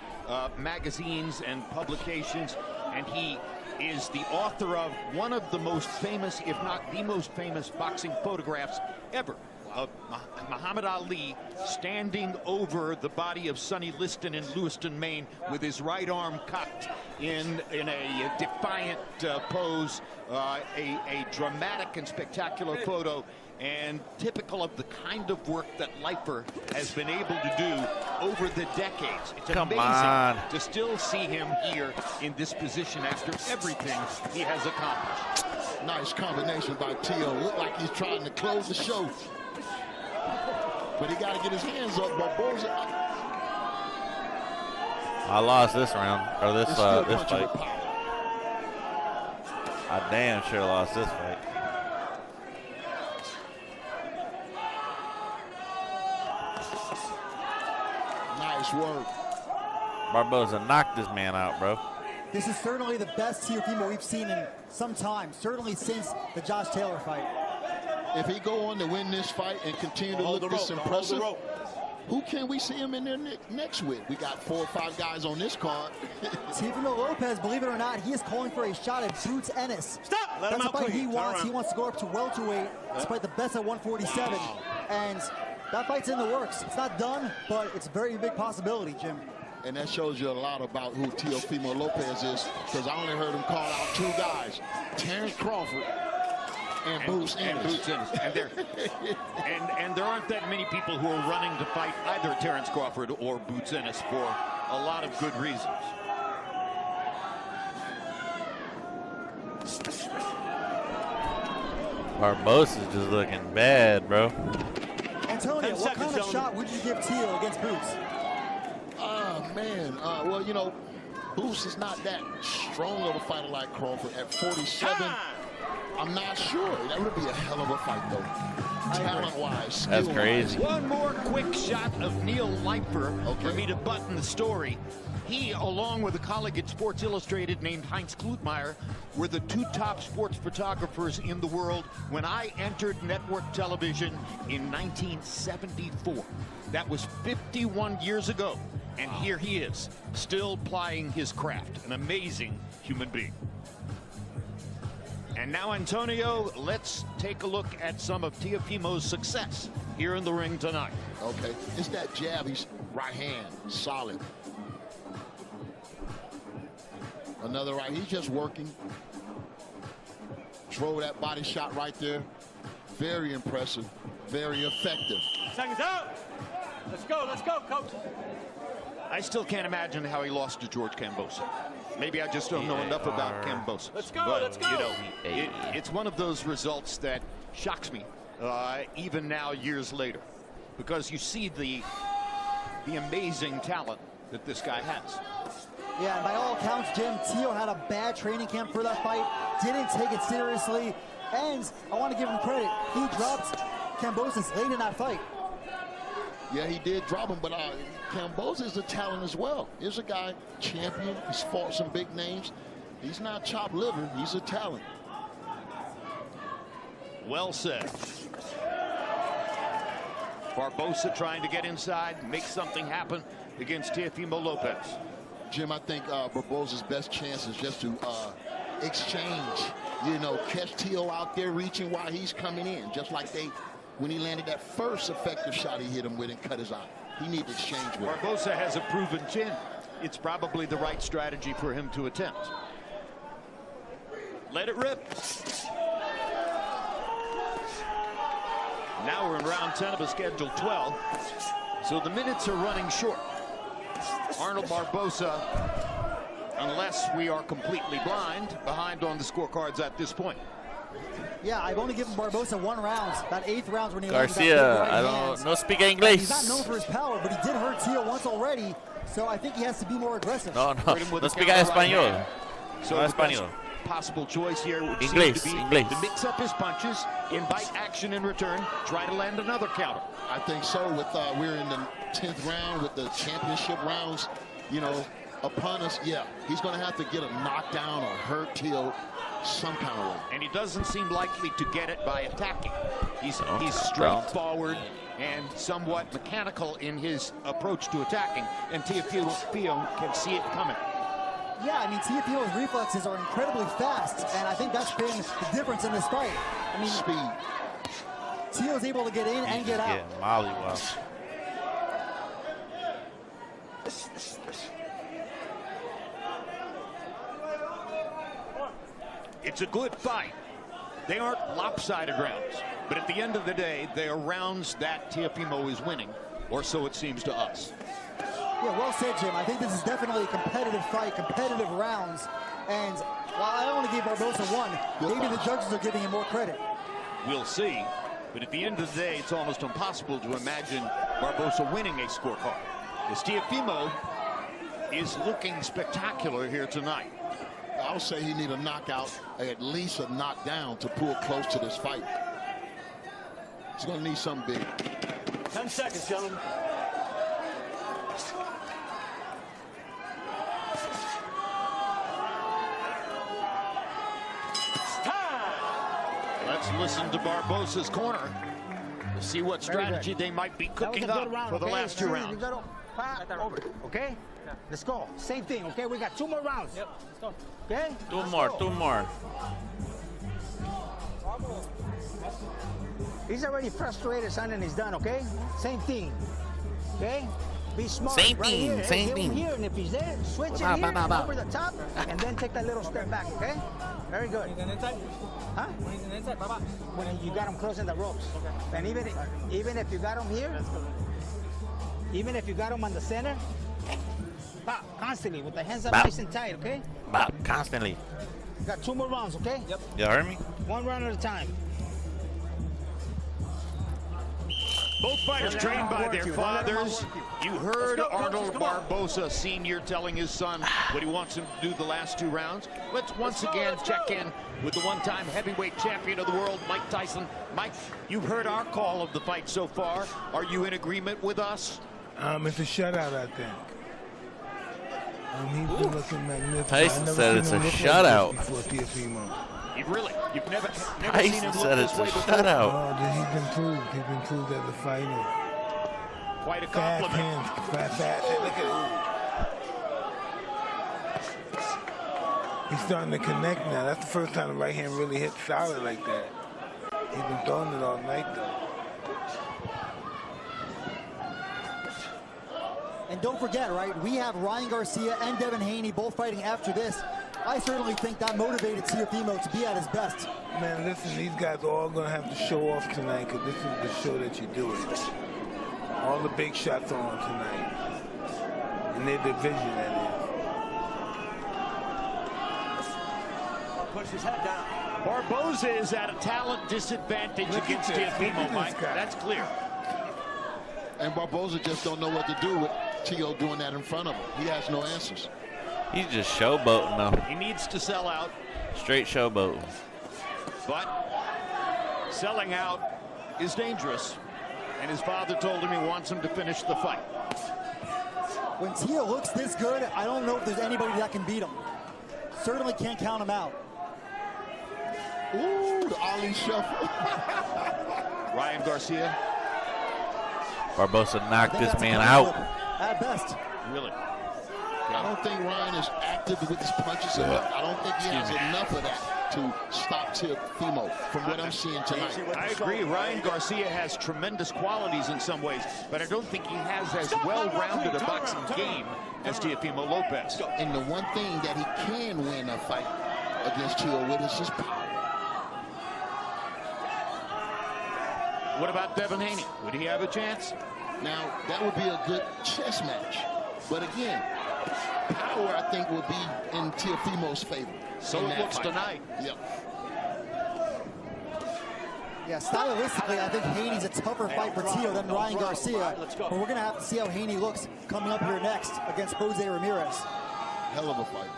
[SPEAKER 1] magazines and publications, and he is the author of one of the most famous, if not the most famous, boxing photographs ever of Muhammad Ali standing over the body of Sonny Liston in Lewiston, Maine, with his right arm cocked in a defiant pose, a dramatic and spectacular photo, and typical of the kind of work that Leifer has been able to do over the decades. It's amazing to still see him here in this position after everything he has accomplished.
[SPEAKER 9] Nice combination by T.O. Look like he's trying to close the show. But he got to get his hands up. Barboza.
[SPEAKER 10] I lost this round, or this fight. I damn sure lost this fight.
[SPEAKER 9] Nice work.
[SPEAKER 10] Barboza knocked this man out, bro.
[SPEAKER 3] This is certainly the best Teofimo we've seen in some time, certainly since the Josh Taylor fight.
[SPEAKER 9] If he go on to win this fight and continue to look this impressive, who can we see him in there next with? We got 4 or 5 guys on this card.
[SPEAKER 3] Teofimo Lopez, believe it or not, he is calling for a shot at Bout Ennis.
[SPEAKER 2] Stop! Let him
[SPEAKER 3] That's
[SPEAKER 2] out
[SPEAKER 3] the fight
[SPEAKER 2] clean.
[SPEAKER 3] he wants. He wants to go up to welterweight, despite the best at 147. And that fight's in the works. It's not done, but it's a very big possibility, Jim.
[SPEAKER 9] And that shows you a lot about who Teofimo Lopez is, because I only heard him call out 2 guys, Terrence Crawford and Bout Ennis.
[SPEAKER 1] And there aren't that many people who are running to fight either Terrence Crawford or Bout Ennis for a lot of good reasons.
[SPEAKER 10] Barboza's just looking bad, bro.
[SPEAKER 3] Antonio, what kind of shot would you give Teo against Bout?
[SPEAKER 9] Man, well, you know, Bout is not that strong of a fighter like Crawford. At 47, I'm not sure. That would be a hell of a fight, though. Talent-wise,
[SPEAKER 10] That's crazy.
[SPEAKER 1] One more quick shot of Neil Leifer for me to button the story. He, along with a colleague at Sports Illustrated named Heinz Klutmeyer, were the 2 top sports photographers in the world when I entered network television in 1974. That was 51 years ago. And here he is, still plying his craft. An amazing human being. And now, Antonio, let's take a look at some of Teofimo's success here in the ring tonight.
[SPEAKER 9] Okay, it's that jab. He's right hand, solid. Another right. He's just working. Throw that body shot right there. Very impressive. Very effective.
[SPEAKER 2] Seconds out. Let's go, coach.
[SPEAKER 1] I still can't imagine how he lost to George Kambosos. Maybe I just don't know enough about Kambosos.
[SPEAKER 2] Let's go,
[SPEAKER 1] but,
[SPEAKER 2] let's go.
[SPEAKER 1] You know, it's one of those results that shocks me, even now years later, because you see the amazing talent that this guy has.
[SPEAKER 3] Yeah, and by all accounts, Jim, Teo had a bad training camp for that fight, didn't take it seriously, and I want to give him credit. He dropped Kambosos late in that fight.
[SPEAKER 9] Yeah, he did drop him, but Kambosos is a talent as well. He's a guy, champion. He's fought some big names. He's not chopped liver. He's a talent.
[SPEAKER 1] Well said. Barboza trying to get inside, make something happen against Teofimo Lopez.
[SPEAKER 9] Jim, I think Barboza's best chance is just to exchange. You know, catch Tio out there reaching while he's coming in, just like when he landed that first effective shot he hit him with and cut his eye. He needs to exchange with
[SPEAKER 1] Barboza has a proven chin. It's probably the right strategy for him to attempt. Let it rip. Now we're in round 10 of a scheduled 12. So the minutes are running short. Arnold Barboza, unless we are completely blind, behind on the scorecards at this point.
[SPEAKER 3] Yeah, I've only given Barboza 1 round, that 8th round when he
[SPEAKER 10] Garcia, I don't no speak English.
[SPEAKER 3] He's not known for his power, but he did hurt Tio once already, so I think he has to be more aggressive.
[SPEAKER 10] No speak español.
[SPEAKER 1] So
[SPEAKER 10] no español.
[SPEAKER 1] Possible choice here would
[SPEAKER 10] English,
[SPEAKER 1] seem to be
[SPEAKER 10] English.
[SPEAKER 1] to mix up his punches, invite action in return, try to land another counter.
[SPEAKER 9] I think so. With we're in the 10th round with the championship rounds, you know, upon us. Yeah, he's going to have to get a knockdown or hurt Tio some kind of way.
[SPEAKER 1] And he doesn't seem likely to get it by attacking. He's straightforward and somewhat mechanical in his approach to attacking, and Teofimo can see it coming.
[SPEAKER 3] Yeah, I mean, Teofimo's reflexes are incredibly fast, and I think that's been the difference in this fight. I mean,
[SPEAKER 9] speed.
[SPEAKER 3] Tio's able to get in and get out.
[SPEAKER 10] Mollywop.
[SPEAKER 1] It's a good fight. They aren't lopsided rounds, but at the end of the day, they are rounds that Teofimo is winning, or so it seems to us.
[SPEAKER 3] Yeah, well said, Jim. I think this is definitely a competitive fight, competitive rounds. And while I only gave Barboza 1, maybe the judges are giving him more credit.
[SPEAKER 1] We'll see. But at the end of the day, it's almost impossible to imagine Barboza winning a scorecard. As Teofimo is looking spectacular here tonight.
[SPEAKER 9] I would say he need a knockout, at least a knockdown to pull close to this fight. He's going to need something big.
[SPEAKER 2] 10 seconds, gentlemen.
[SPEAKER 1] Let's listen to Barboza's corner to see what strategy they might be cooking up for the last 2 rounds.
[SPEAKER 17] Over. Okay? Let's go. Same thing, okay? We got 2 more rounds. Yep, let's go. Okay?
[SPEAKER 10] 2 more, 2 more.
[SPEAKER 17] He's already frustrated, son, and he's done, okay? Same thing. Okay? Be smart.
[SPEAKER 10] Same
[SPEAKER 17] right
[SPEAKER 10] thing,
[SPEAKER 17] here.
[SPEAKER 10] same
[SPEAKER 17] Get him
[SPEAKER 10] thing.
[SPEAKER 17] here, and if he's there, switch it here, over the top, and then take that little step back, okay? Very good. Huh? When you got him closing the ropes. Okay. And even if you got him here, even if you got him on the center, pop, constantly, with the hands up nice and tight, okay?
[SPEAKER 10] Bop, constantly.
[SPEAKER 17] You got 2 more rounds, okay? Yep.
[SPEAKER 10] You heard me?
[SPEAKER 17] 1 round at a time.
[SPEAKER 1] Both fighters trained by their fathers. You heard Arnold Barboza Sr. telling his son what he wants him to do the last 2 rounds. Let's once again check in with the one-time heavyweight champion of the world, Mike Tyson. Mike, you've heard our call of the fight so far. Are you in agreement with us?
[SPEAKER 12] It's a shutout, I think. He's been looking magnificent.
[SPEAKER 10] Tyson said it's a shutout.
[SPEAKER 1] You've never
[SPEAKER 10] Tyson
[SPEAKER 1] seen him
[SPEAKER 10] said
[SPEAKER 1] look
[SPEAKER 10] it's
[SPEAKER 1] this
[SPEAKER 10] a
[SPEAKER 1] way before?
[SPEAKER 10] shutout.
[SPEAKER 12] Oh, he's improved. He's improved as a fighter.
[SPEAKER 1] Quite a
[SPEAKER 12] Fast
[SPEAKER 1] compliment.
[SPEAKER 12] hands, fast. Hey, look at it. He's starting to connect now. That's the first time the right hand really hit solid like that. He's been throwing it all night, though.
[SPEAKER 3] And don't forget, right, we have Ryan Garcia and Devin Haney both fighting after this. I certainly think that motivated Teofimo to be at his best.
[SPEAKER 12] Man, listen, these guys are all going to have to show off tonight because this is the show that you do it. All the big shots are on tonight. In their division, that is.
[SPEAKER 2] Push his head down.
[SPEAKER 1] Barboza is at a talent disadvantage against Teofimo, Mike. That's clear.
[SPEAKER 9] And Barboza just don't know what to do with Tio doing that in front of him. He has no answers.
[SPEAKER 10] He's just showboating though.
[SPEAKER 1] He needs to sell out.
[SPEAKER 10] Straight showboating.
[SPEAKER 1] But selling out is dangerous. And his father told him he wants him to finish the fight.
[SPEAKER 3] When Tio looks this good, I don't know if there's anybody that can beat him. certainly can't count him out.
[SPEAKER 9] Ooh, the Ollie shuffle.
[SPEAKER 1] Ryan Garcia.
[SPEAKER 10] Barbosa knocked this man out.
[SPEAKER 3] At best.
[SPEAKER 1] Really?
[SPEAKER 9] I don't think Ryan is active with his punches enough. I don't think he has enough of that to stop Teofimo from what I'm seeing tonight.
[SPEAKER 1] I agree. Ryan Garcia has tremendous qualities in some ways, but I don't think he has as well-rounded a boxing game as Teofimo Lopez.
[SPEAKER 9] And the one thing that he can win a fight against Teo with is his power.
[SPEAKER 1] What about Devin Haney? Would he have a chance?
[SPEAKER 9] Now, that would be a good chess match. But again, power, I think, will be in Teofimo's favor.
[SPEAKER 1] So it looks tonight.
[SPEAKER 9] Yep.
[SPEAKER 3] Yeah, stylistically, I think Haney's a tougher fight for Teo than Ryan Garcia. But we're going to have to see how Haney looks coming up here next against Jose Ramirez.
[SPEAKER 9] Hell of a fight.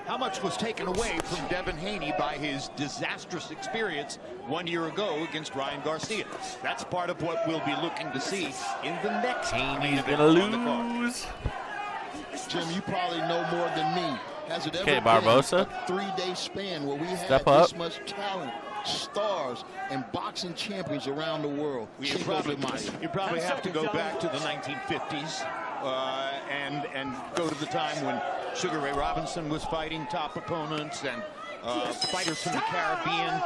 [SPEAKER 1] How much was taken away from Devin Haney by his disastrous experience 1 year ago against Ryan Garcia? That's part of what we'll be looking to see in the next
[SPEAKER 10] Haney's gonna lose.
[SPEAKER 9] Jim, you probably know more than me. Has it ever been
[SPEAKER 10] Barbosa.
[SPEAKER 9] a 3-day span where we
[SPEAKER 10] Step
[SPEAKER 9] had
[SPEAKER 10] up.
[SPEAKER 9] this much talent, stars, and boxing champions around the world?
[SPEAKER 1] You probably have to go back to the 1950s and go to the time when Sugar Ray Robinson was fighting top opponents, and fighters from the Caribbean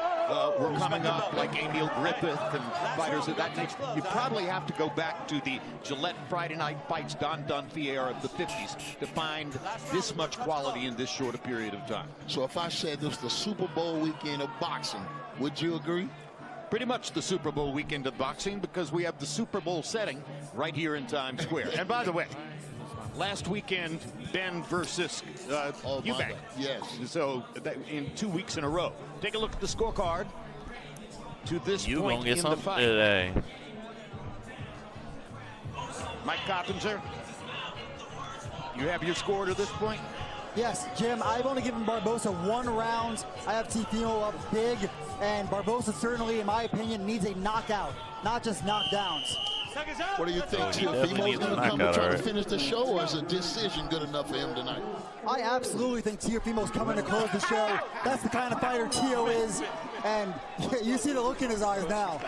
[SPEAKER 1] were coming up, like Emil Griffith and fighters of that nature. You probably have to go back to the Gillette Friday Night Fights, Don Dunphy era of the 50s to find this much quality in this short a period of time.
[SPEAKER 9] So if I said this was the Super Bowl weekend of boxing, would you agree?
[SPEAKER 1] Pretty much the Super Bowl weekend of boxing, because we have the Super Bowl setting right here in Times Square. And by the way, last weekend, Ben versus Eubank.
[SPEAKER 9] Yes.
[SPEAKER 1] So in 2 weeks in a row. Take a look at the scorecard to this
[SPEAKER 10] You
[SPEAKER 1] point
[SPEAKER 10] gonna get
[SPEAKER 1] in the
[SPEAKER 10] something
[SPEAKER 1] fight.
[SPEAKER 10] today.
[SPEAKER 1] Mike Coppinger, you have your score to this point?
[SPEAKER 3] Yes, Jim, I've only given Barbosa 1 round. I have Teofimo up big, and Barbosa certainly, in my opinion, needs a knockout, not just knockdowns.
[SPEAKER 9] What do you think? Teofimo's going to come and try to finish the show, or is a decision good enough for him tonight?
[SPEAKER 3] I absolutely think Teofimo's coming to close the show. That's the kind of fighter Teo is, and you see the look in his eyes now.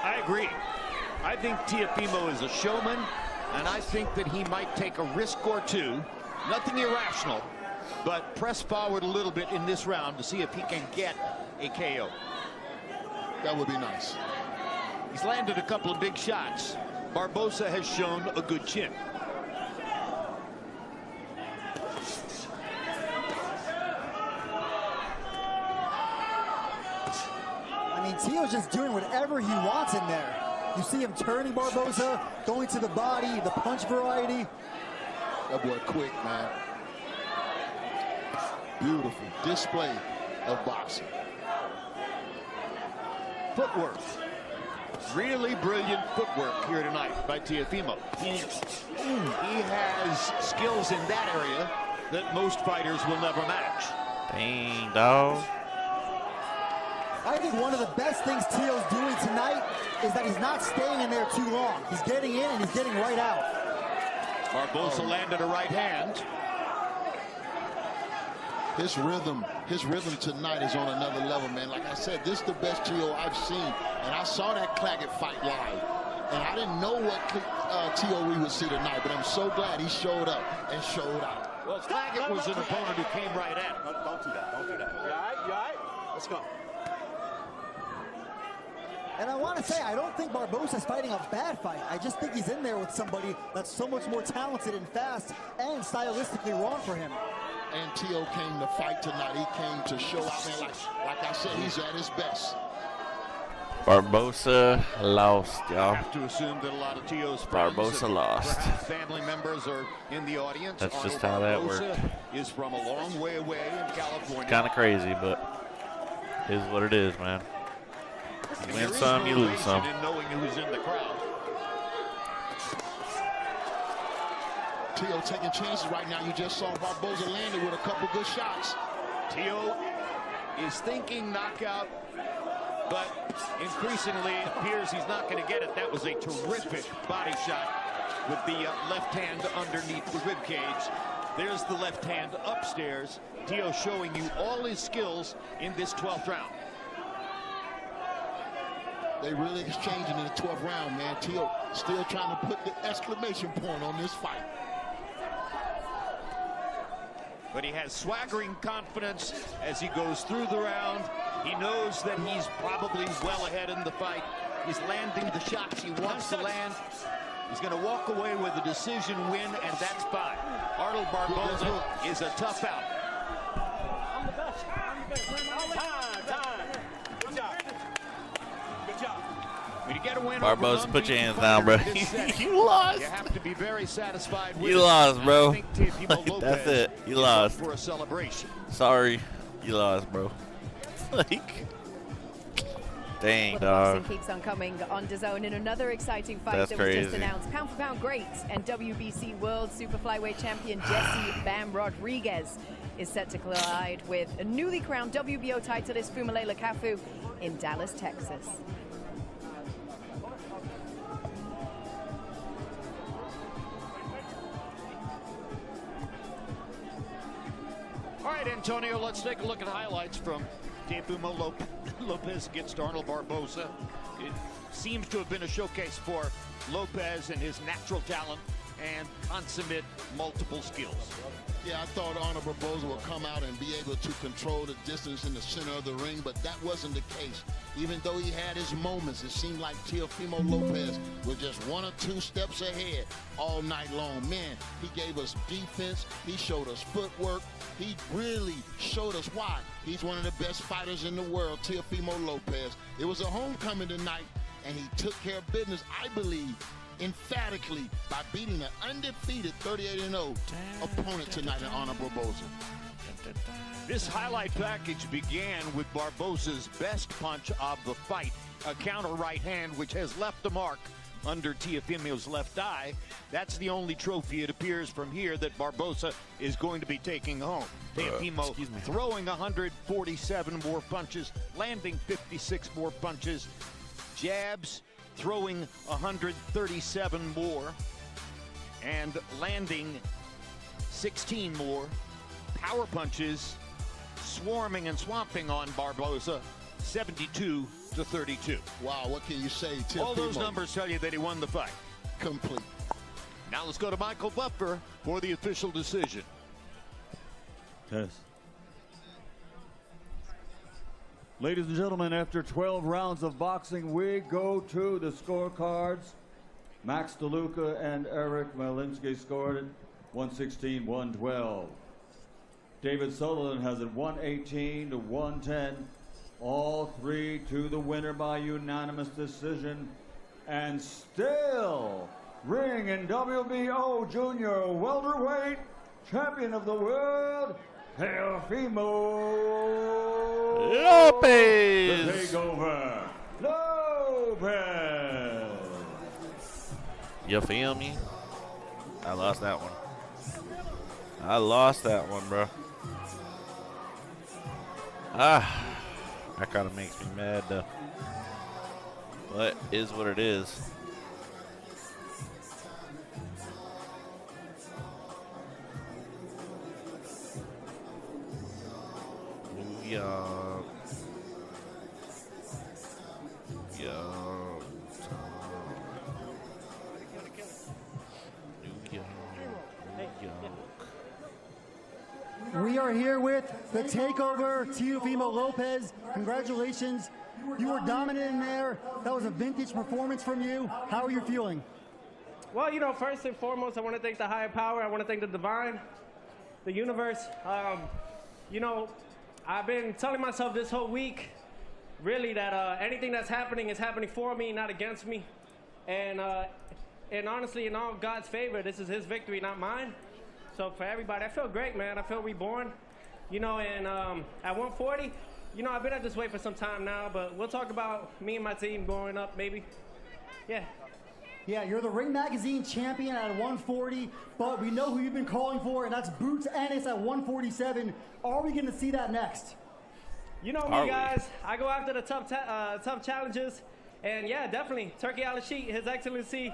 [SPEAKER 1] I agree. I think Teofimo is a showman, and I think that he might take a risk or two. Nothing irrational, but press forward a little bit in this round to see if he can get a KO.
[SPEAKER 9] That would be nice.
[SPEAKER 1] He's landed a couple of big shots. Barbosa has shown a good chin.
[SPEAKER 3] I mean, Teo's just doing whatever he wants in there. You see him turning Barbosa, going to the body, the punch variety.
[SPEAKER 9] That boy quick, man. Beautiful display of boxing.
[SPEAKER 1] Footwork. Really brilliant footwork here tonight by Teofimo. He has skills in that area that most fighters will never match.
[SPEAKER 10] Dang, dog.
[SPEAKER 3] I think one of the best things Teo's doing tonight is that he's not staying in there too long. He's getting in and he's getting right out.
[SPEAKER 1] Barbosa landed a right hand.
[SPEAKER 9] His rhythm tonight is on another level, man. Like I said, this is the best Teo I've seen. And I saw that Claggett fight live. And I didn't know what Teo we would see tonight, but I'm so glad he showed up and showed out.
[SPEAKER 1] Well, Claggett was an opponent who came right at him.
[SPEAKER 2] Don't do that. Don't do that. You all right? You all right? Let's go.
[SPEAKER 3] And I want to say, I don't think Barbosa's fighting a bad fight. I just think he's in there with somebody that's so much more talented and fast and stylistically wrong for him.
[SPEAKER 9] And Teo came to fight tonight. He came to show out, man. Like I said, he's at his best.
[SPEAKER 10] Barbosa lost, y'all.
[SPEAKER 1] I have to assume that a lot of Teo's
[SPEAKER 10] Barbosa lost.
[SPEAKER 1] Family members are in the audience.
[SPEAKER 10] That's just how that worked.
[SPEAKER 1] Is from a long way away in California.
[SPEAKER 10] Kind of crazy, but it is what it is, man. You win some, you lose some.
[SPEAKER 1] In knowing who's in the crowd.
[SPEAKER 9] Teo taking chances right now. You just saw Barbosa landed with a couple good shots.
[SPEAKER 1] Teo is thinking knockout, but increasingly it appears he's not going to get it. That was a terrific body shot with the left hand underneath the rib cage. There's the left hand upstairs. Tio showing you all his skills in this 12th round.
[SPEAKER 9] They really exchanging in the 12th round, man. Tio still trying to put the exclamation point on this fight.
[SPEAKER 1] But he has swaggering confidence as he goes through the round. He knows that he's probably well ahead in the fight. He's landing the shots he wants to land. He's going to walk away with a decision win, and that's fine. Arnold Barboza is a tough out.
[SPEAKER 2] I'm the best. I'm the best. Time. Good job. Good job.
[SPEAKER 1] When you get a win
[SPEAKER 10] Barboza, put your hands down, bro. You lost.
[SPEAKER 1] You have to be very satisfied with
[SPEAKER 10] You lost, bro.
[SPEAKER 1] I think Teofimo
[SPEAKER 10] That's
[SPEAKER 1] Lopez
[SPEAKER 10] it. You lost.
[SPEAKER 1] for a celebration.
[SPEAKER 10] Sorry. You lost, bro. Like, dang,
[SPEAKER 11] Well, the
[SPEAKER 10] dog.
[SPEAKER 11] boxing keeps on coming on DAZN in another exciting fight
[SPEAKER 10] That's
[SPEAKER 11] that was just
[SPEAKER 10] crazy.
[SPEAKER 11] announced. Pound for pound great and WBC World Super Flyweight Champion Jesse Bam Rodriguez is set to collide with a newly crowned WBO titleist Fumalele Kafu in Dallas, Texas.
[SPEAKER 1] All right, Antonio, let's take a look at highlights from Teofimo Lopez against Arnold Barboza. It seems to have been a showcase for Lopez and his natural talent and consummate multiple skills.
[SPEAKER 9] Yeah, I thought Arnold Barboza would come out and be able to control the distance in the center of the ring, but that wasn't the case. Even though he had his moments, it seemed like Teofimo Lopez was just 1 or 2 steps ahead all night long. Man, he gave us defense. He showed us footwork. He really showed us why he's one of the best fighters in the world, Teofimo Lopez. It was a homecoming tonight, and he took care of business, I believe, emphatically by beating an undefeated 38-0 opponent tonight in Arnold Barboza.
[SPEAKER 1] This highlight package began with Barboza's best punch of the fight, a counter right hand which has left a mark under Teofimo's left eye. That's the only trophy, it appears from here, that Barboza is going to be taking home. Teofimo throwing 147 more punches, landing 56 more punches, jabs, throwing 137 more, and landing 16 more. Power punches swarming and swamping on Barboza, 72-32.
[SPEAKER 9] Wow, what can you say, Teofimo?
[SPEAKER 1] All those numbers tell you that he won the fight.
[SPEAKER 9] Complete.
[SPEAKER 1] Now let's go to Michael Buffer for the official decision.
[SPEAKER 18] Test. Ladies and gentlemen, after 12 rounds of boxing, we go to the scorecards. Max DeLuca and Eric Malinsky scored 116-112. David Sullivan has it 118-110. All three to the winner by unanimous decision. And still, ring in WBO Junior Welterweight Champion of the World, Teofimo
[SPEAKER 10] Lopez.
[SPEAKER 18] The takeover, Lopez.
[SPEAKER 10] You feel me? I lost that one. I lost that one, bro. That kind of makes me mad, though. But is what it is. New York. New York.
[SPEAKER 3] We are here with the takeover, Teofimo Lopez. Congratulations. You were dominant in there. That was a vintage performance from you. How are you feeling?
[SPEAKER 19] Well, you know, first and foremost, I want to thank the higher power. I want to thank the divine, the universe. You know, I've been telling myself this whole week, really, that anything that's happening is happening for me, not against me. And honestly, in all God's favor, this is his victory, not mine. So for everybody, I feel great, man. I feel reborn. You know, and at 140, you know, I've been at this weight for some time now, but we'll talk about me and my team growing up, maybe. Yeah.
[SPEAKER 3] Yeah, you're the Ring Magazine champion at 140, but we know who you've been calling for, and that's Bout Ennis at 147. Are we going to see that next?
[SPEAKER 19] You know me, guys. I go after the tough challenges, and yeah, definitely. Turkey out of sheet, His Excellency,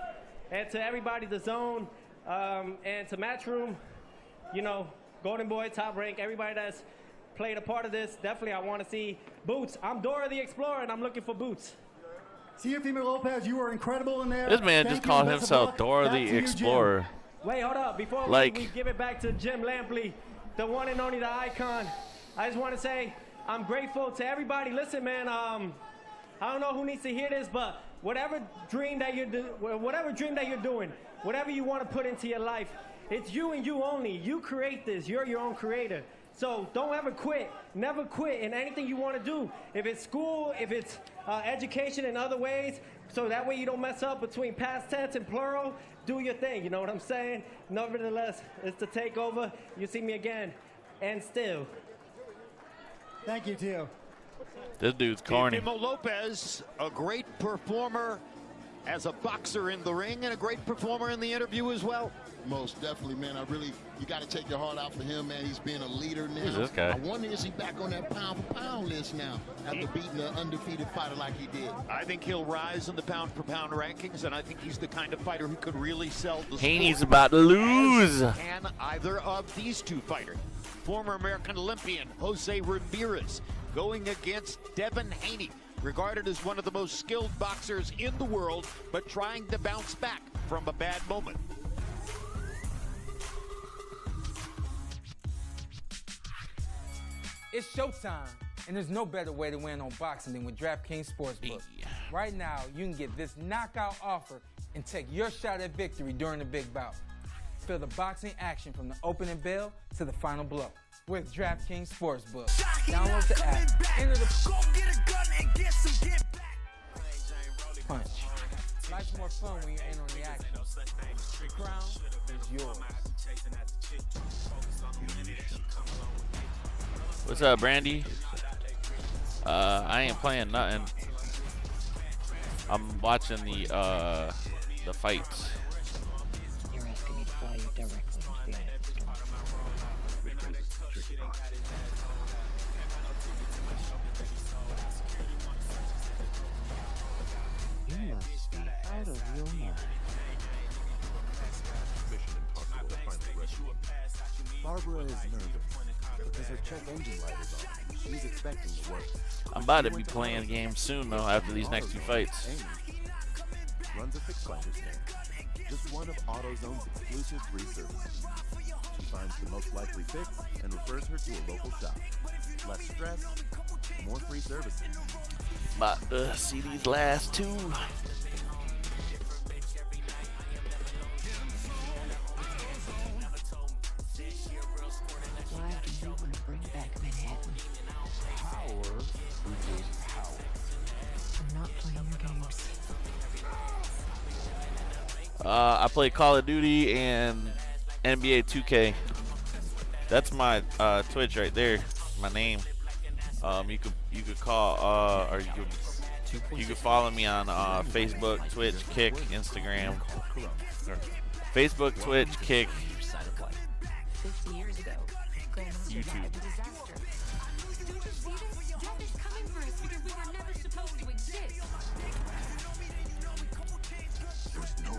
[SPEAKER 19] and to everybody, the zone, and to Matchroom. you know, Golden Boy, Top Rank, everybody that's played a part of this. Definitely, I want to see Boots. I'm Dora the Explorer, and I'm looking for Boots.
[SPEAKER 3] Teofimo Lopez, you were incredible in there.
[SPEAKER 10] This man just called himself Dora the Explorer.
[SPEAKER 19] Wait, hold up. Before we give it back to Jim Lampley, the one and only, the icon, I just want to say I'm grateful to everybody. Listen, man, I don't know who needs to hear this, but whatever dream that you're doing, whatever you want to put into your life, it's you and you only. You create this. You're your own creator. So don't ever quit. Never quit in anything you want to do. If it's school, if it's education in other ways, so that way you don't mess up between past tense and plural, do your thing. You know what I'm saying? Nevertheless, it's the takeover. You see me again. And still.
[SPEAKER 3] Thank you, Teo.
[SPEAKER 10] This dude's corny.
[SPEAKER 1] Teofimo Lopez, a great performer as a boxer in the ring and a great performer in the interview as well.
[SPEAKER 9] Most definitely, man. You got to take your heart out for him, man. He's being a leader now.
[SPEAKER 10] Who's this guy?
[SPEAKER 9] I wonder, is he back on that pound-for-pound list now after beating an undefeated fighter like he did?
[SPEAKER 1] I think he'll rise in the pound-for-pound rankings, and I think he's the kind of fighter who could really sell the
[SPEAKER 10] Haney's
[SPEAKER 1] sport.
[SPEAKER 10] about to lose.
[SPEAKER 1] And either of these two fighters. Former American Olympian Jose Ramirez going against Devin Haney, regarded as one of the most skilled boxers in the world, but trying to bounce back from a bad moment.
[SPEAKER 20] It's showtime, and there's no better way to win on boxing than with DraftKings Sportsbook. Right now, you can get this knockout offer and take your shot at victory during the big bout. Feel the boxing action from the opening bell to the final blow with DraftKings Sportsbook. Download the app, enter the punch. Life's more fun when you're in on the action. The crown is yours.
[SPEAKER 10] What's up, Brandy? I ain't playing nothing. I'm watching the fights.
[SPEAKER 4] You're asking me to fly you directly into the eye of the storm. You must be out of your mind.
[SPEAKER 21] Barbara is nervous because her check engine light is on. She's expecting to work.
[SPEAKER 10] I'm about to be playing games soon, though, after these next two fights.
[SPEAKER 21] Amy runs a fix finder stand, just one of AutoZone's exclusive free services. She finds the most likely fix and refers her to a local shop. Less stress, more free services.
[SPEAKER 10] About to see these last two.
[SPEAKER 4] Why do you want to bring back Manhattan?
[SPEAKER 21] Power equals power.
[SPEAKER 4] I'm not playing your games.
[SPEAKER 10] I play Call of Duty and NBA 2K. That's my Twitch right there. My name. You could call or you could follow me on Facebook, Twitch, Kick, Instagram. Facebook, Twitch, Kick,
[SPEAKER 4] 50 years ago, Grandma survived
[SPEAKER 10] YouTube.
[SPEAKER 4] a disaster.
[SPEAKER 5] Don't you see this? Death is coming for us because we were never supposed to exist.
[SPEAKER 21] There's no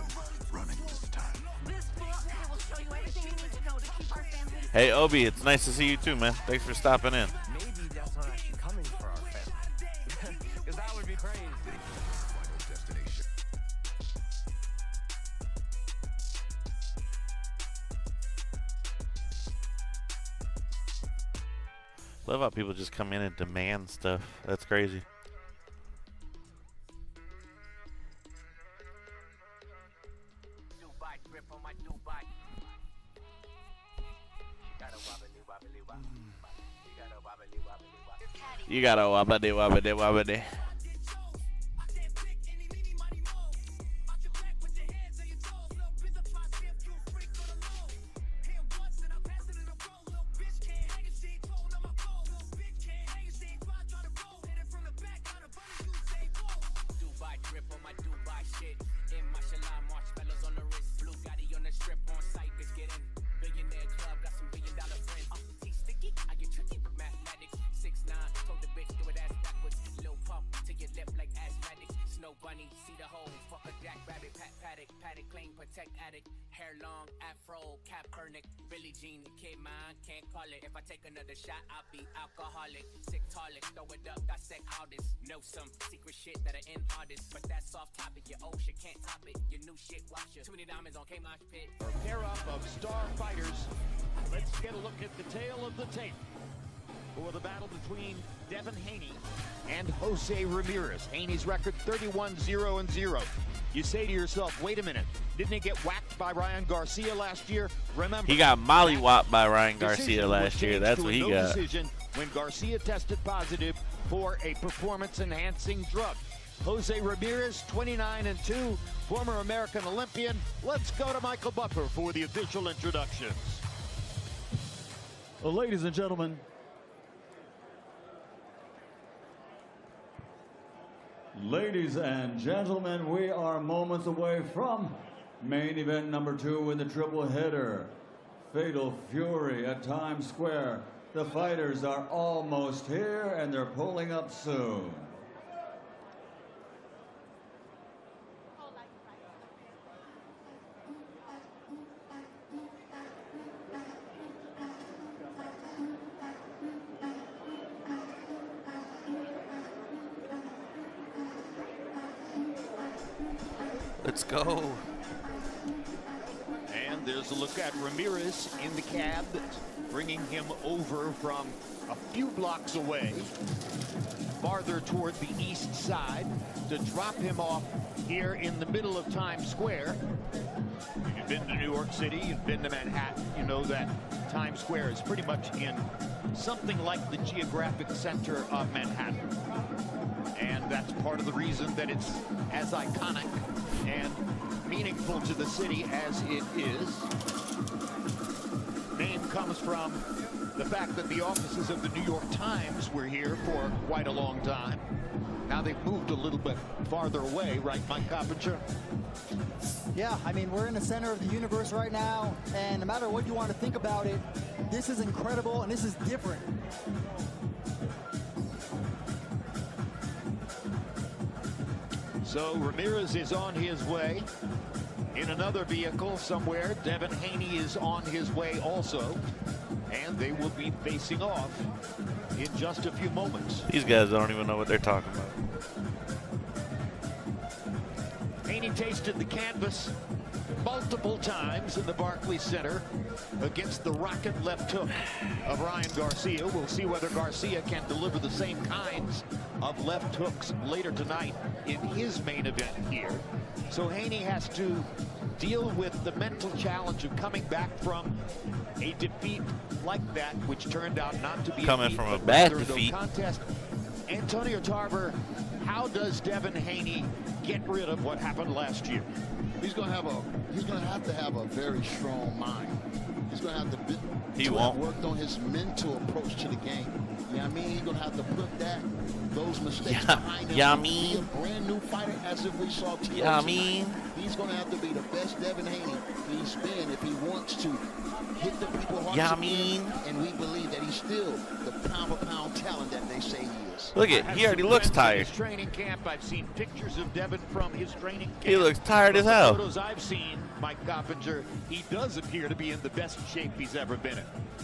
[SPEAKER 21] running this time.
[SPEAKER 7] This book will show you everything you need to know to keep our family.
[SPEAKER 10] Hey, Obi, it's nice to see you too, man. Thanks for stopping in.
[SPEAKER 8] Maybe that's not actually coming for our family. Because that would be crazy.
[SPEAKER 6] Final destination.
[SPEAKER 10] Love how people just come in and demand stuff. That's crazy. You gotta wabbity wabbity wabbity.
[SPEAKER 13] static, clean, protect addict, hair long, afro, Kaepernick, Billie Jean, kid mine, can't call it. If I take another shot, I'll be alcoholic. Sick toilet, throw it up, dissect all this. Know some secret shit that are in artists, but that's off topic. Your old shit can't top it. Your new shit, watch it. Too many diamonds on K-Mosh Pit.
[SPEAKER 1] A pair up of star fighters. Let's get a look at the tail of the tape for the battle between Devin Haney and Jose Ramirez. Haney's record 31-0-0. You say to yourself, wait a minute, didn't he get whacked by Ryan Garcia last year? Remember,
[SPEAKER 10] He got mollywopped by Ryan Garcia last year. That's what he got.
[SPEAKER 1] Decision when Garcia tested positive for a performance-enhancing drug. Jose Ramirez, 29-2, former American Olympian. Let's go to Michael Buffer for the official introductions.
[SPEAKER 18] Well, ladies and gentlemen, we are moments away from main event number 2 in the triple header. Fatal Fury at Times Square. The fighters are almost here and they're pulling up soon.
[SPEAKER 10] Let's go.
[SPEAKER 1] And there's a look at Ramirez in the cab, bringing him over from a few blocks away, farther toward the east side, to drop him off here in the middle of Times Square. If you've been to New York City, you've been to Manhattan, you know that Times Square is pretty much in something like the geographic center of Manhattan. And that's part of the reason that it's as iconic and meaningful to the city as it is. Name comes from the fact that the offices of the New York Times were here for quite a long time. Now they've moved a little bit farther away, right, Mike Coppinger?
[SPEAKER 3] Yeah, I mean, we're in the center of the universe right now, and no matter what you want to think about it, this is incredible and this is different.
[SPEAKER 1] So Ramirez is on his way in another vehicle somewhere. Devin Haney is on his way also, and they will be facing off in just a few moments.
[SPEAKER 10] These guys don't even know what they're talking about.
[SPEAKER 1] Haney tasted the canvas multiple times in the Barclays Center against the rocket left hook of Ryan Garcia. We'll see whether Garcia can deliver the same kinds of left hooks later tonight in his main event here. So Haney has to deal with the mental challenge of coming back from a defeat like that, which turned out not to be
[SPEAKER 10] coming from a bad defeat.
[SPEAKER 1] Contest. Antonio Tarver, how does Devin Haney get rid of what happened last year?
[SPEAKER 9] He's going to have to have a very strong mind. He's going to have to have worked on his mental approach to the game. You know what I mean? He's going to have to put those mistakes behind him. Be a brand new fighter, as if we saw T.O. He's going to have to be the best Devin Haney he's been if he wants to hit the people hard. And we believe that he's still the pound-for-pound talent that they say he is.
[SPEAKER 10] Look at, he already looks tired.
[SPEAKER 1] His training camp, I've seen pictures of Devin from his training camp.
[SPEAKER 10] He looks tired as hell.
[SPEAKER 1] The photos I've seen, Mike Coppinger, he does appear to be in the best shape he's ever been in.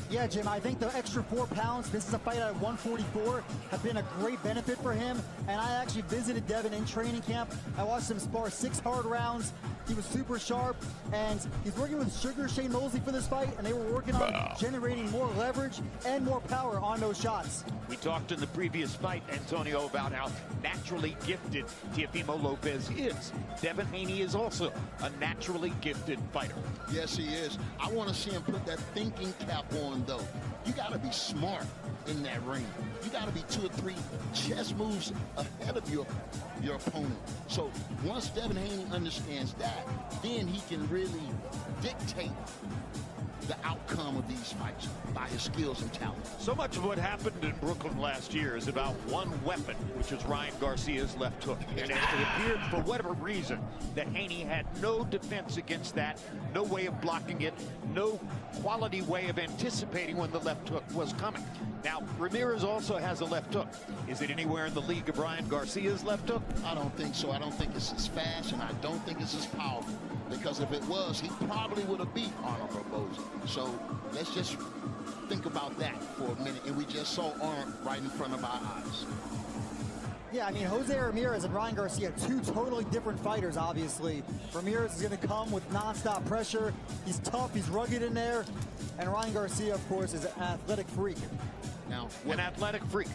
[SPEAKER 3] Yeah, Jim, I think the extra 4 pounds, this is a fight at 144, have been a great benefit for him. And I actually visited Devin in training camp. I watched him spar 6 hard rounds. He was super sharp, and he's working with Sugar Shane Mosley for this fight, and they were working on generating more leverage and more power on those shots.
[SPEAKER 1] We talked in the previous fight, Antonio, about how naturally gifted Teofimo Lopez is. Devin Haney is also a naturally gifted fighter.
[SPEAKER 9] Yes, he is. I want to see him put that thinking cap on, though. You got to be smart in that ring. You got to be 2 or 3 chess moves ahead of your opponent. So once Devin Haney understands that, then he can really dictate the outcome of these fights by his skills and talent.
[SPEAKER 1] So much of what happened in Brooklyn last year is about one weapon, which is Ryan Garcia's left hook. And it appeared, for whatever reason, that Haney had no defense against that, no way of blocking it, no quality way of anticipating when the left hook was coming. Now, Ramirez also has a left hook. Is it anywhere in the league of Ryan Garcia's left hook?
[SPEAKER 9] I don't think so. I don't think it's as fast, and I don't think it's as powerful. because if it was, he probably would have beat Arnold Barboza. So let's just think about that for a minute, and we just saw Arnold right in front of our eyes.
[SPEAKER 3] Yeah, I mean, Jose Ramirez and Ryan Garcia, two totally different fighters, obviously. Ramirez is going to come with nonstop pressure. He's tough, he's rugged in there. And Ryan Garcia, of course, is an athletic freak.
[SPEAKER 1] Now, an athletic freak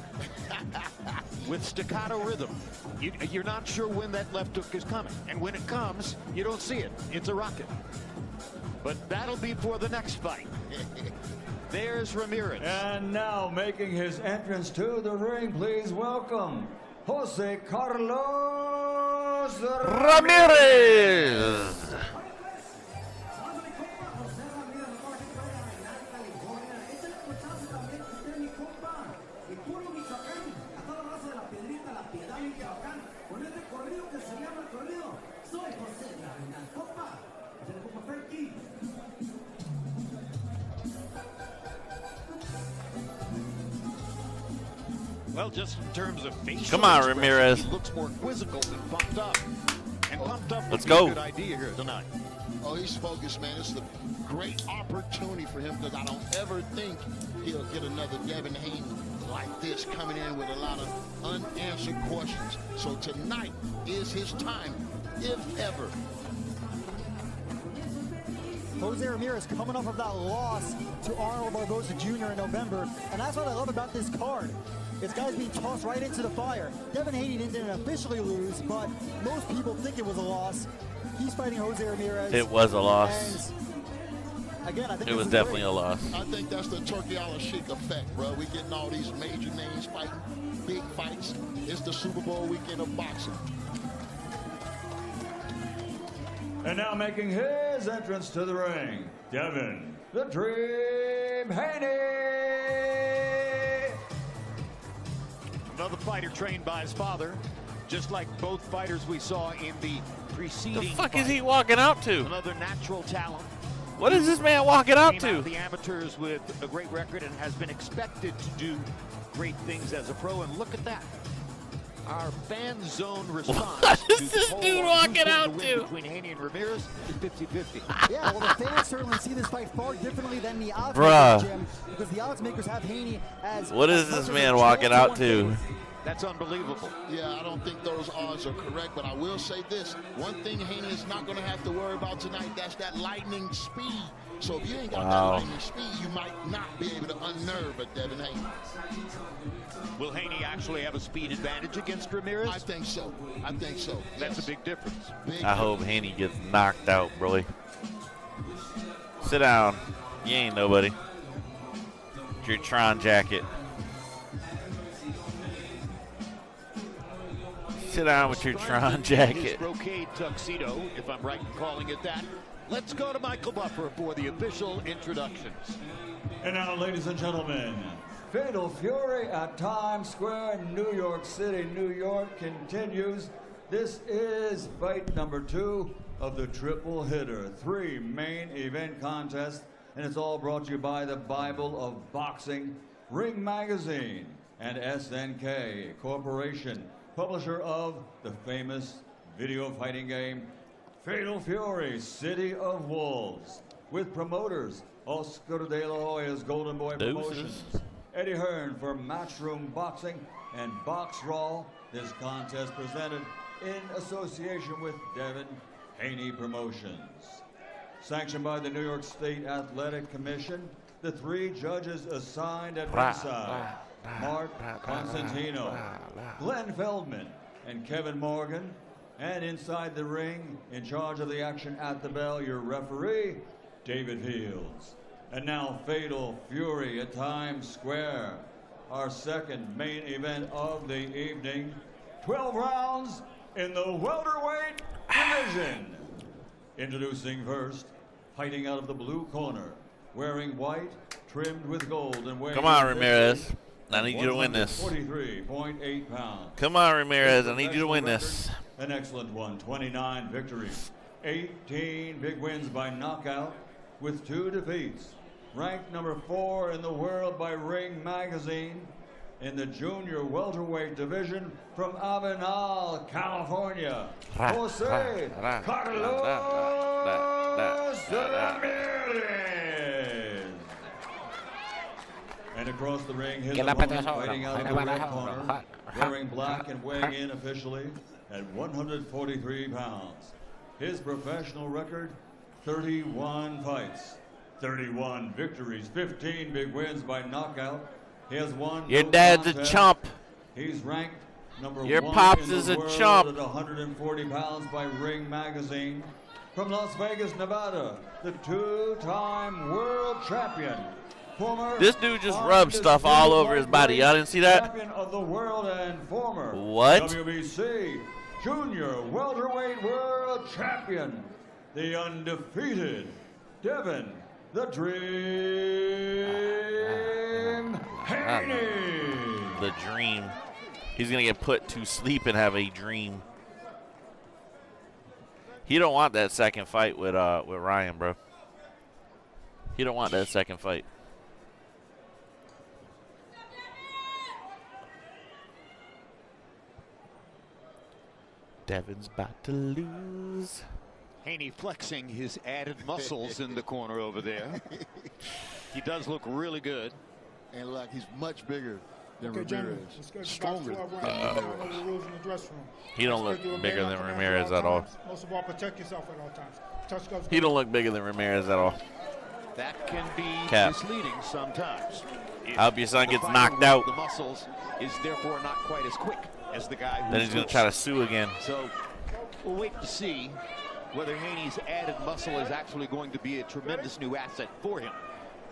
[SPEAKER 1] with staccato rhythm. You're not sure when that left hook is coming. And when it comes, you don't see it. It's a rocket. But that'll be for the next fight. There's Ramirez.
[SPEAKER 18] And now making his entrance to the ring, please welcome Jose Carlos
[SPEAKER 10] Ramirez.
[SPEAKER 1] Well, just in terms of facial
[SPEAKER 10] Come on,
[SPEAKER 1] expression,
[SPEAKER 10] Ramirez.
[SPEAKER 1] He looks more quizzical than pumped up. And pumped up
[SPEAKER 10] Let's
[SPEAKER 1] would be
[SPEAKER 10] go.
[SPEAKER 1] a good idea here tonight.
[SPEAKER 9] Oh, he's focused, man. It's a great opportunity for him because I don't ever think he'll get another Devin Haney like this coming in with a lot of unanswered questions. So tonight is his time, if ever.
[SPEAKER 3] Jose Ramirez coming off of that loss to Arnold Barboza Jr. in November. And that's what I love about this card. This guy's being tossed right into the fire. Devin Haney didn't officially lose, but most people think it was a loss. He's fighting Jose Ramirez.
[SPEAKER 10] It was a loss.
[SPEAKER 3] And again, I think
[SPEAKER 10] It was definitely a loss.
[SPEAKER 9] I think that's the Turkey Al-Sheikh effect, bro. We're getting all these major names fighting big fights. It's the Super Bowl weekend of boxing.
[SPEAKER 18] And now making his entrance to the ring, Devin the Dream Haney.
[SPEAKER 1] Another fighter trained by his father, just like both fighters we saw in the preceding
[SPEAKER 10] The fuck
[SPEAKER 1] fight.
[SPEAKER 10] is he walking out to?
[SPEAKER 1] Another natural talent.
[SPEAKER 10] What is this man walking out
[SPEAKER 1] Came out
[SPEAKER 10] to?
[SPEAKER 1] of the amateurs with a great record and has been expected to do great things as a pro. And look at that. Our fan zone response
[SPEAKER 10] What is
[SPEAKER 1] to the
[SPEAKER 10] this
[SPEAKER 1] poll
[SPEAKER 10] dude
[SPEAKER 1] on
[SPEAKER 10] walking
[SPEAKER 1] who's going
[SPEAKER 10] out
[SPEAKER 1] win
[SPEAKER 10] to?
[SPEAKER 1] between Haney and Ramirez is 50-50.
[SPEAKER 3] Yeah, well, the fans certainly see this fight far differently than the odds
[SPEAKER 10] Bruh.
[SPEAKER 3] makers, Jim, because the odds makers have Haney as
[SPEAKER 10] What is
[SPEAKER 3] as much
[SPEAKER 10] this
[SPEAKER 3] as
[SPEAKER 10] man
[SPEAKER 3] a
[SPEAKER 10] walking
[SPEAKER 3] 12 to
[SPEAKER 10] out
[SPEAKER 3] 1
[SPEAKER 10] to?
[SPEAKER 3] favorite.
[SPEAKER 1] That's unbelievable.
[SPEAKER 9] Yeah, I don't think those odds are correct, but I will say this. One thing Haney is not going to have to worry about tonight, that's that lightning speed. So if you ain't got that lightning speed, you might not be able to unnerve a Devin Haney.
[SPEAKER 1] Will Haney actually have a speed advantage against Ramirez?
[SPEAKER 9] I think so. I think so.
[SPEAKER 1] That's a big difference.
[SPEAKER 10] I hope Haney gets knocked out, bro. Sit down. You ain't nobody. Your Tron jacket. Sit down with your Tron
[SPEAKER 1] His
[SPEAKER 10] jacket.
[SPEAKER 1] brocade tuxedo, if I'm right in calling it that. Let's go to Michael Buffer for the official introductions.
[SPEAKER 18] And now, ladies and gentlemen, Fatal Fury at Times Square, New York City, New York continues. This is fight number 2 of the triple hitter, 3 main event contests, and it's all brought to you by the Bible of Boxing, Ring Magazine, and SNK Corporation, publisher of the famous video fighting game Fatal Fury, City of Wolves, with promoters Oscar de la Hoya's Golden Boy Promotions, Eddie Hearn for Matchroom Boxing, and Box Raw. This contest presented in association with Devin Haney Promotions. Sanctioned by the New York State Athletic Commission, the 3 judges assigned at ringside, Mark Constantino, Glenn Feldman, and Kevin Morgan. And inside the ring, in charge of the action at the bell, your referee, David Fields. And now Fatal Fury at Times Square, our second main event of the evening. 12 rounds in the welterweight division. Introducing first, fighting out of the blue corner, wearing white, trimmed with gold, and weighing...
[SPEAKER 10] Come on, Ramirez. I need you to win this.
[SPEAKER 18] 43.8 pounds.
[SPEAKER 10] Come on, Ramirez. I need you to win this.
[SPEAKER 18] An excellent one, 29 victories, 18 big wins by knockout, with 2 defeats. Ranked number 4 in the world by Ring Magazine, in the junior welterweight division from Avenal, California, Jose Carlos Ramirez. And across the ring, his opponent fighting out of the red corner, wearing black and weighing in officially at 143 pounds. His professional record, 31 fights, 31 victories, 15 big wins by knockout. He has won.
[SPEAKER 10] Your dad's a chump.
[SPEAKER 18] He's ranked number
[SPEAKER 10] Your
[SPEAKER 18] 1
[SPEAKER 10] pops
[SPEAKER 18] in the
[SPEAKER 10] is a
[SPEAKER 18] world
[SPEAKER 10] chump.
[SPEAKER 18] at 140 pounds by Ring Magazine. From Las Vegas, Nevada, the 2-time world champion. Former
[SPEAKER 10] This dude just rubbed stuff all over his body. Y'all didn't see that?
[SPEAKER 18] Champion of the world and former
[SPEAKER 10] What?
[SPEAKER 18] WBC Junior Welterweight World Champion, the undefeated Devin the Dream Haney.
[SPEAKER 10] The dream. He's gonna get put to sleep and have a dream. He don't want that second fight with Ryan, bro. He don't want that second fight. Devin's about to lose.
[SPEAKER 1] Haney flexing his added muscles in the corner over there. He does look really good.
[SPEAKER 9] And look, he's much bigger than
[SPEAKER 16] Okay, gentlemen,
[SPEAKER 9] Ramirez.
[SPEAKER 16] let's go to
[SPEAKER 9] Stronger.
[SPEAKER 16] box 12 rounds. I know the rules in the dressing room.
[SPEAKER 10] He don't
[SPEAKER 16] Let's
[SPEAKER 10] look
[SPEAKER 16] go to a
[SPEAKER 10] bigger
[SPEAKER 16] man
[SPEAKER 10] than
[SPEAKER 16] on command
[SPEAKER 10] Ramirez
[SPEAKER 16] at
[SPEAKER 10] at all.
[SPEAKER 16] times. Most of all, protect yourself at all times. Touch gloves.
[SPEAKER 10] He don't look bigger than Ramirez at all.
[SPEAKER 1] That can be
[SPEAKER 10] Cap.
[SPEAKER 1] misleading sometimes.
[SPEAKER 10] I hope your son
[SPEAKER 1] The
[SPEAKER 10] gets
[SPEAKER 1] fighter
[SPEAKER 10] knocked
[SPEAKER 1] with
[SPEAKER 10] out.
[SPEAKER 1] The muscles is therefore not quite as quick as the guy who's
[SPEAKER 10] Then he's gonna
[SPEAKER 1] loose.
[SPEAKER 10] try to sue again.
[SPEAKER 1] So we'll wait to see whether Haney's added muscle is actually going to be a tremendous new asset for him.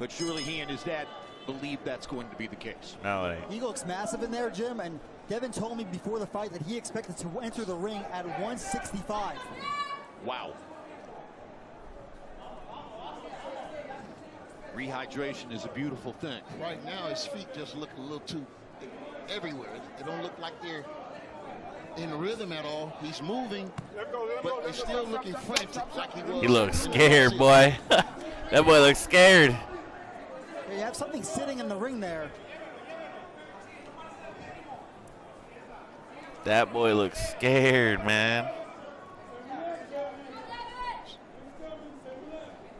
[SPEAKER 1] But surely he and his dad believe that's going to be the case.
[SPEAKER 10] No, it ain't.
[SPEAKER 3] He looks massive in there, Jim, and Devin told me before the fight that he expected to enter the ring at 165.
[SPEAKER 1] Wow. Rehydration is a beautiful thing.
[SPEAKER 9] Right now, his feet just look a little too everywhere. They don't look like they're in rhythm at all. He's moving, but they're still looking frantic like he was.
[SPEAKER 10] He looks scared, boy. That boy looks scared.
[SPEAKER 3] Yeah, you have something sitting in the ring there.
[SPEAKER 10] That boy looks scared, man.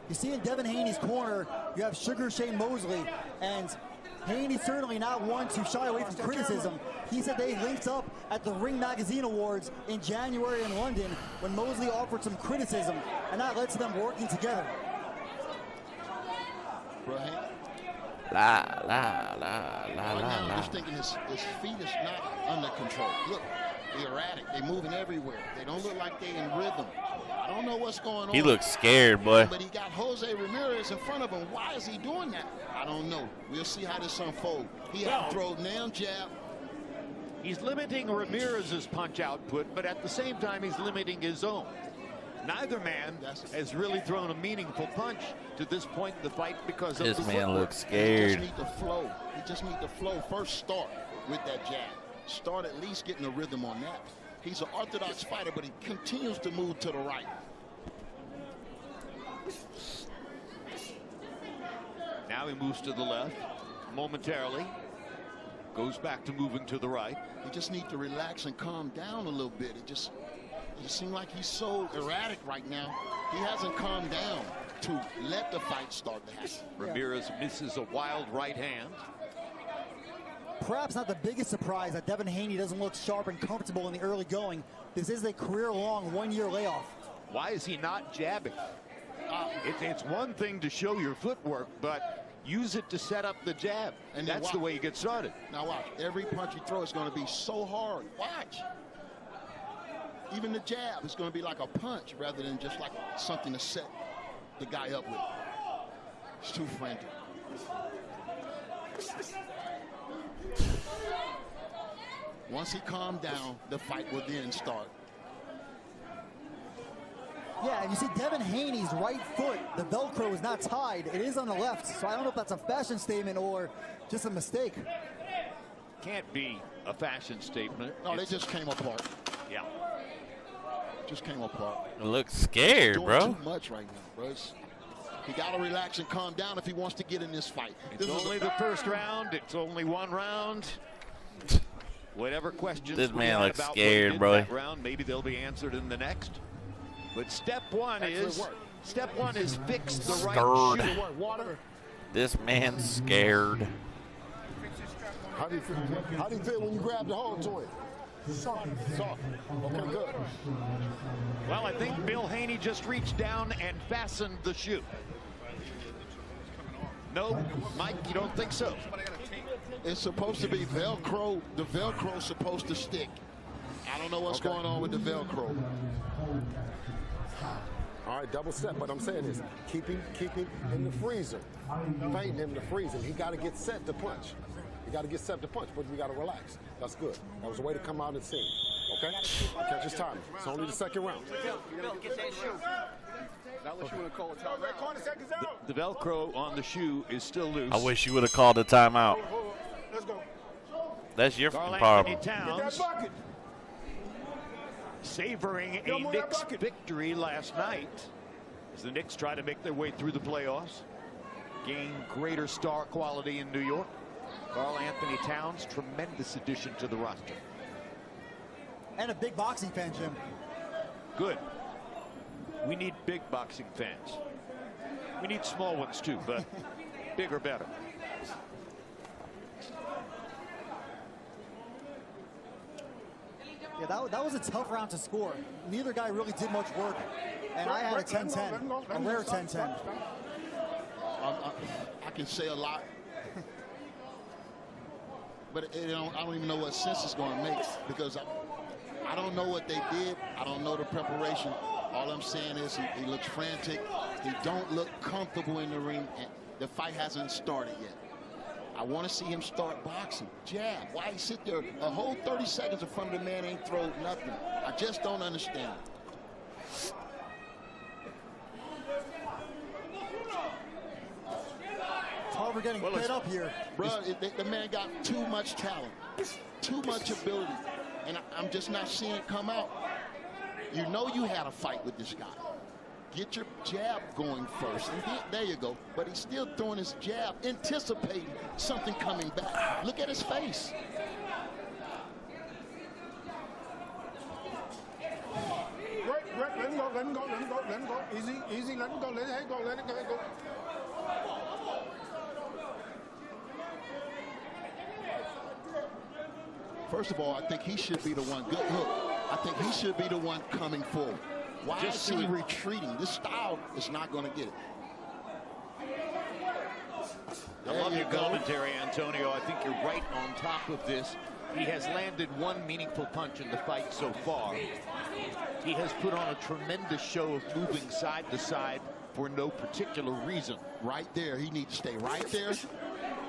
[SPEAKER 3] You see in Devin Haney's corner, you have Sugar Shane Mosley, and Haney's certainly not one to shy away from criticism. He said they linked up at the Ring Magazine Awards in January in London when Mosley offered some criticism, and that led to them working together.
[SPEAKER 9] Right now, I'm just thinking his feet is not under control. Look, they're erratic. They're moving everywhere. They don't look like they're in rhythm. I don't know what's going on.
[SPEAKER 10] He looks scared, boy.
[SPEAKER 9] But he got Jose Ramirez in front of him. Why is he doing that? I don't know. We'll see how this unfolds. He had to throw nail jab.
[SPEAKER 1] He's limiting Ramirez's punch output, but at the same time, he's limiting his own. Neither man has really thrown a meaningful punch to this point in the fight because of
[SPEAKER 10] This
[SPEAKER 1] the
[SPEAKER 10] man
[SPEAKER 1] footwork.
[SPEAKER 10] looks scared.
[SPEAKER 9] He just need to flow. He just need to flow. First start with that jab. Start at least getting a rhythm on that. He's an orthodox fighter, but he continues to move to the right.
[SPEAKER 1] Now he moves to the left momentarily. Goes back to moving to the right.
[SPEAKER 9] He just needs to relax and calm down a little bit. It just seems like he's so erratic right now. He hasn't calmed down to let the fight start to happen.
[SPEAKER 1] Ramirez misses a wild right hand.
[SPEAKER 3] Perhaps not the biggest surprise that Devin Haney doesn't look sharp and comfortable in the early going. This is a career-long one-year layoff.
[SPEAKER 1] Why is he not jabbing? It's one thing to show your footwork, but use it to set up the jab. And that's the way you get started.
[SPEAKER 9] Now watch. Every punch you throw is going to be so hard. Watch. Even the jab is going to be like a punch rather than just like something to set the guy up with. It's too frantic. Once he calmed down, the fight will then start.
[SPEAKER 3] Yeah, and you see Devin Haney's right foot, the Velcro is not tied. It is on the left, so I don't know if that's a fashion statement or just a mistake.
[SPEAKER 1] Can't be a fashion statement.
[SPEAKER 9] No, they just came apart.
[SPEAKER 1] Yeah.
[SPEAKER 9] Just came apart.
[SPEAKER 10] It looks scared,
[SPEAKER 9] He's doing
[SPEAKER 10] bro.
[SPEAKER 9] too much right now, bro. He got to relax and calm down if he wants to get in this fight.
[SPEAKER 1] It's only the first round. It's only one round. Whatever questions
[SPEAKER 10] This
[SPEAKER 1] we
[SPEAKER 10] man
[SPEAKER 1] had
[SPEAKER 10] looks
[SPEAKER 1] about
[SPEAKER 10] scared,
[SPEAKER 1] what he did
[SPEAKER 10] bro.
[SPEAKER 1] that round, maybe they'll be answered in the next. But step one is fix the right
[SPEAKER 10] Scared.
[SPEAKER 1] shoe.
[SPEAKER 10] This man's scared.
[SPEAKER 14] How do you feel? How do you feel when you grab the hold to it? Soft. Okay, good.
[SPEAKER 1] Well, I think Bill Haney just reached down and fastened the shoe. No, Mike, you don't think so?
[SPEAKER 9] It's supposed to be Velcro. The Velcro's supposed to stick. I don't know what's going on with the Velcro.
[SPEAKER 14] All right, double step. What I'm saying is keep him in the freezer. Fighting him in the freezer. He got to get set to punch. You got to get set to punch, but we got to relax. That's good. That was a way to come out and see. Okay? Catch his timing. It's only the second round.
[SPEAKER 2] Bill, get that shoe.
[SPEAKER 1] The Velcro on the shoe is still loose.
[SPEAKER 10] I wish you would have called a timeout.
[SPEAKER 16] Let's go.
[SPEAKER 10] That's your
[SPEAKER 1] Karl
[SPEAKER 10] problem.
[SPEAKER 1] Anthony Towns savoring a Knicks victory last night as the Knicks try to make their way through the playoffs, gain greater star quality in New York. Karl Anthony Towns, tremendous addition to the roster.
[SPEAKER 3] And a big boxing fan, Jim.
[SPEAKER 1] Good. We need big boxing fans. We need small ones too, but bigger better.
[SPEAKER 3] Yeah, that was a tough round to score. Neither guy really did much work. And I had a 10-10, a rare 10-10.
[SPEAKER 9] I can say a lot, but I don't even know what sense it's going to make because I don't know what they did. I don't know the preparation. All I'm saying is he looks frantic. He don't look comfortable in the ring. And the fight hasn't started yet. I want to see him start boxing. Jab. Why he sit there a whole 30 seconds in front of the man ain't throw nothing. I just don't understand.
[SPEAKER 3] Tarver getting fed up here.
[SPEAKER 9] Bro, the man got too much talent, too much ability, and I'm just not seeing it come out. You know you had a fight with this guy. Get your jab going first. And there you go. But he's still throwing his jab, anticipating something coming back. Look at his face.
[SPEAKER 16] Let him go, let him go, let him go, let him go. Easy, let him go, let it go, let it go.
[SPEAKER 9] First of all, I think he should be the one. Good hook. I think he should be the one coming forward. Why is he retreating? This style is not going to get it.
[SPEAKER 1] I love your commentary, Antonio. I think you're right on top of this. He has landed one meaningful punch in the fight so far. He has put on a tremendous show of moving side to side for no particular reason.
[SPEAKER 9] Right there. He needs to stay right there.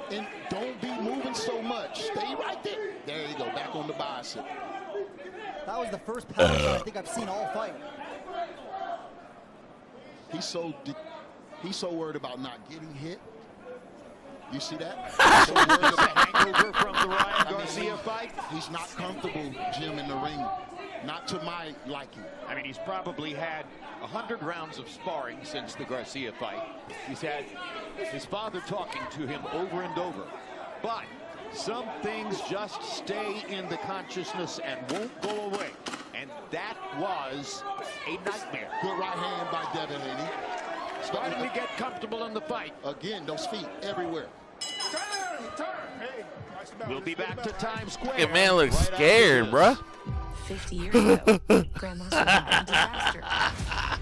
[SPEAKER 9] And don't be moving so much. Stay right there. There you go. Back on the bicep.
[SPEAKER 3] That was the first power shot I think I've seen all fight.
[SPEAKER 9] He's so worried about not getting hit. You see that?
[SPEAKER 1] So worried about hangover from the Ryan Garcia fight.
[SPEAKER 9] He's not comfortable, Jim, in the ring. Not to my liking.
[SPEAKER 1] I mean, he's probably had 100 rounds of sparring since the Garcia fight. He's had his father talking to him over and over. But some things just stay in the consciousness and won't go away. And that was a nightmare.
[SPEAKER 9] Good right hand by Devin Haney.
[SPEAKER 1] Starting to get comfortable in the fight.
[SPEAKER 9] Again, those feet everywhere.
[SPEAKER 16] Turn. Hey,
[SPEAKER 1] we'll be back to Times Square.
[SPEAKER 10] That man looks scared, bruh.
[SPEAKER 4] 50 years ago, Grandma survived a disaster.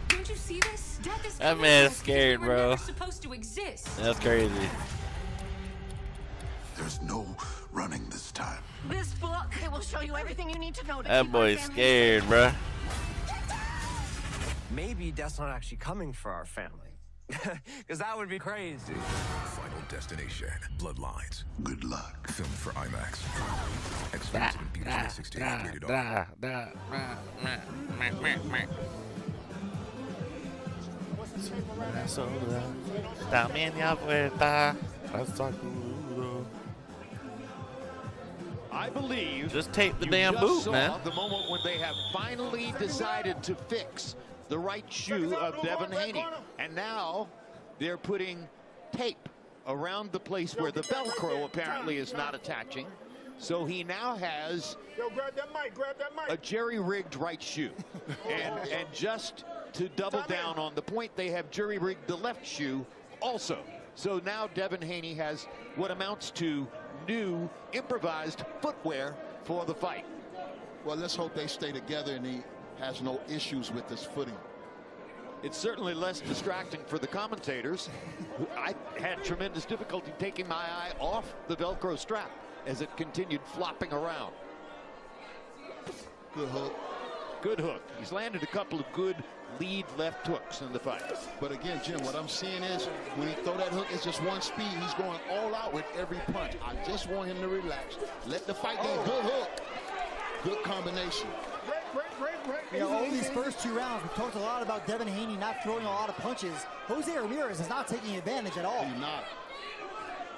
[SPEAKER 5] Don't you see this? Death is
[SPEAKER 10] That
[SPEAKER 5] coming
[SPEAKER 10] man
[SPEAKER 5] for
[SPEAKER 10] is
[SPEAKER 5] us
[SPEAKER 10] scared,
[SPEAKER 5] because we were
[SPEAKER 10] bro.
[SPEAKER 5] never supposed to exist.
[SPEAKER 10] That's crazy.
[SPEAKER 6] There's no running this time.
[SPEAKER 7] This book, it will show you everything you need to know to
[SPEAKER 10] That
[SPEAKER 7] keep our
[SPEAKER 10] boy's
[SPEAKER 7] family
[SPEAKER 10] scared, bruh.
[SPEAKER 8] Maybe Death's not actually coming for our family. Because that would be crazy.
[SPEAKER 6] Final Destination, Bloodlines. Good luck. Filmed for IMAX. Experience it in theaters May 16th. Rated R.
[SPEAKER 1] I believe
[SPEAKER 10] just tape the
[SPEAKER 1] you
[SPEAKER 10] damn
[SPEAKER 1] just
[SPEAKER 10] boot,
[SPEAKER 1] saw
[SPEAKER 10] man.
[SPEAKER 1] the moment when they have finally decided to fix the right shoe of Devin Haney. And now they're putting tape around the place where the Velcro apparently is not attaching. So he now has
[SPEAKER 16] Yo, grab that mic,
[SPEAKER 1] a jerry-rigged right shoe. and just to double down on the point, they have jury-rigged the left shoe also. So now Devin Haney has what amounts to new improvised footwear for the fight.
[SPEAKER 9] Well, let's hope they stay together and he has no issues with his footing.
[SPEAKER 1] It's certainly less distracting for the commentators. I had tremendous difficulty taking my eye off the Velcro strap as it continued flopping around.
[SPEAKER 9] Good hook.
[SPEAKER 1] Good hook. He's landed a couple of good lead left hooks in the fight.
[SPEAKER 9] But again, Jim, what I'm seeing is when he throw that hook, it's just one speed. He's going all out with every punch. I just want him to relax. Let the fight go. Good hook. Good combination.
[SPEAKER 3] You know, over these first 2 rounds, we've talked a lot about Devin Haney not throwing a lot of punches. Jose Ramirez is not taking advantage at all.
[SPEAKER 9] He's not.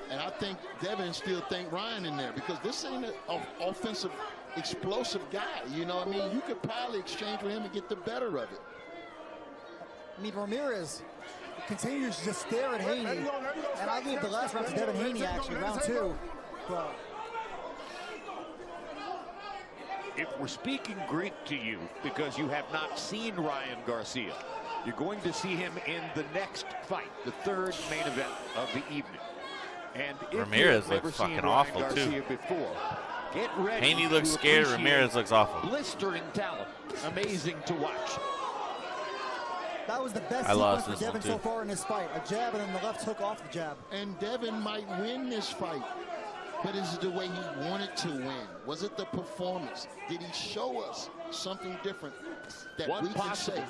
[SPEAKER 9] And I think Devin still think Ryan in there because this ain't an offensive, explosive guy. You know what I mean? You could probably exchange with him and get the better of it.
[SPEAKER 3] I mean, Ramirez continues to just stare at Haney. And I gave the last round to Devin Haney, actually, round 2. But
[SPEAKER 1] if we're speaking Greek to you because you have not seen Ryan Garcia, you're going to see him in the next fight, the 3rd main event of the evening. And if
[SPEAKER 10] Ramirez looks fucking awful too.
[SPEAKER 1] Before, get ready.
[SPEAKER 10] Haney looks scared. Ramirez looks awful.
[SPEAKER 1] Blistering talent, amazing to watch.
[SPEAKER 3] that was the best sequence for Devin so far in this fight. A jab and then the left hook off the jab.
[SPEAKER 9] And Devin might win this fight. But is it the way he wanted to win? Was it the performance? Did he show us something different that we can say?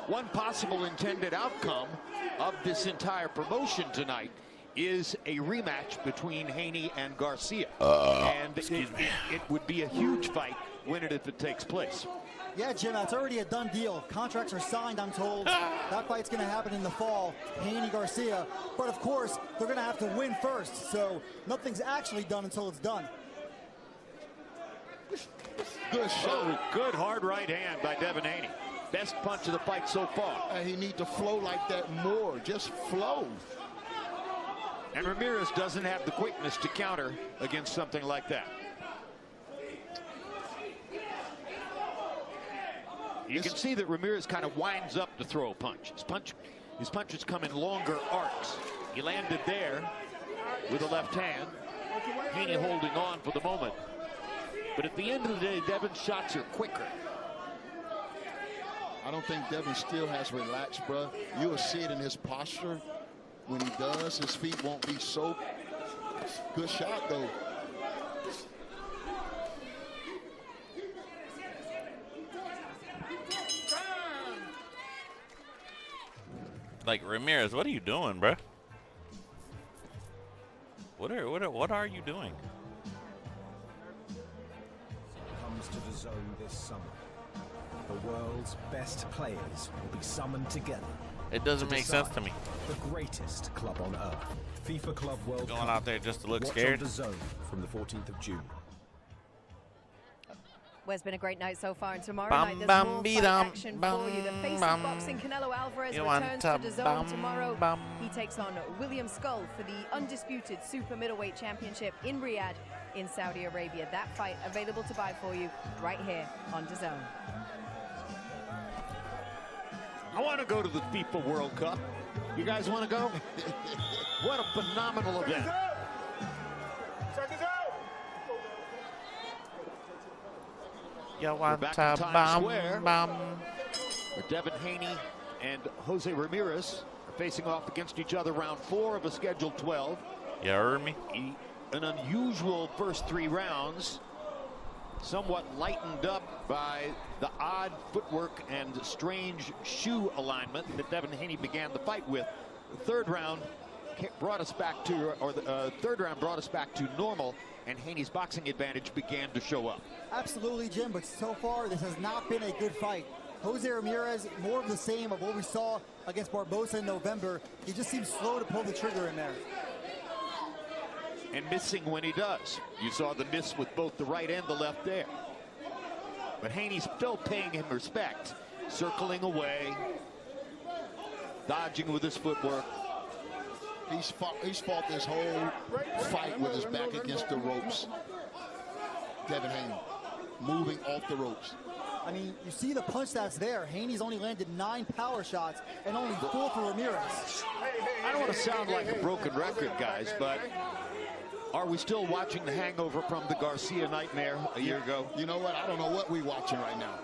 [SPEAKER 1] One possible intended outcome of this entire promotion tonight is a rematch between Haney and Garcia. And it would be a huge fight, win it if it takes place.
[SPEAKER 3] Yeah, Jim, that's already a done deal. Contracts are signed, I'm told. That fight's going to happen in the fall, Haney-Garcia. But, of course, they're going to have to win first. So nothing's actually done until it's done.
[SPEAKER 9] Good shot.
[SPEAKER 1] Good hard right hand by Devin Haney. Best punch of the fight so far.
[SPEAKER 9] He need to flow like that more. Just flow.
[SPEAKER 1] And Ramirez doesn't have the quickness to counter against something like that. You can see that Ramirez kind of winds up to throw a punch. His punches come in longer arcs. He landed there with a left hand. Haney holding on for the moment. But at the end of the day, Devin's shots are quicker.
[SPEAKER 9] I don't think Devin still has relaxed, bro. You will see it in his posture. When he does, his feet won't be so. Good shot, though.
[SPEAKER 10] Like, Ramirez, what are you doing, bruh? What are you doing?
[SPEAKER 15] Comes to the zone this summer. The world's best players will be summoned together.
[SPEAKER 10] It doesn't make sense to me.
[SPEAKER 15] The greatest club on earth, FIFA Club World
[SPEAKER 10] Going
[SPEAKER 15] Cup.
[SPEAKER 10] out there just to look
[SPEAKER 15] Watch
[SPEAKER 10] scared.
[SPEAKER 15] On the zone from the 14th of June.
[SPEAKER 11] Well, it's been a great night so far, and tomorrow night there's more fight action for you. The face of boxing, Canelo Alvarez, returns to the zone tomorrow. He takes on William Skull for the undisputed super middleweight championship in Riyadh in Saudi Arabia. That fight available to buy for you right here on DAZN.
[SPEAKER 1] I want to go to the FIFA World Cup. You guys want to go? What a phenomenal event.
[SPEAKER 10] You
[SPEAKER 1] We're back in Times Square, where Devin Haney and Jose Ramirez are facing off against each other round 4 of a scheduled 12.
[SPEAKER 10] You heard me?
[SPEAKER 1] An unusual first 3 rounds, somewhat lightened up by the odd footwork and strange shoe alignment that Devin Haney began the fight with. The third round brought us back to, or the third round brought us back to normal, and Haney's boxing advantage began to show up.
[SPEAKER 3] Absolutely, Jim, but so far this has not been a good fight. Jose Ramirez, more of the same of what we saw against Barbosa in November. He just seems slow to pull the trigger in there.
[SPEAKER 1] And missing when he does. You saw the miss with both the right and the left there. But Haney's still paying him respect, circling away, dodging with his footwork.
[SPEAKER 9] He's fought this whole fight with his back against the ropes. Devin Haney, moving off the ropes.
[SPEAKER 3] I mean, you see the punch that's there. Haney's only landed 9 power shots and only 4 for Ramirez.
[SPEAKER 1] I don't want to sound like a broken record, guys, but are we still watching the hangover from the Garcia nightmare a year ago?
[SPEAKER 9] You know what? I don't know what we're watching right now.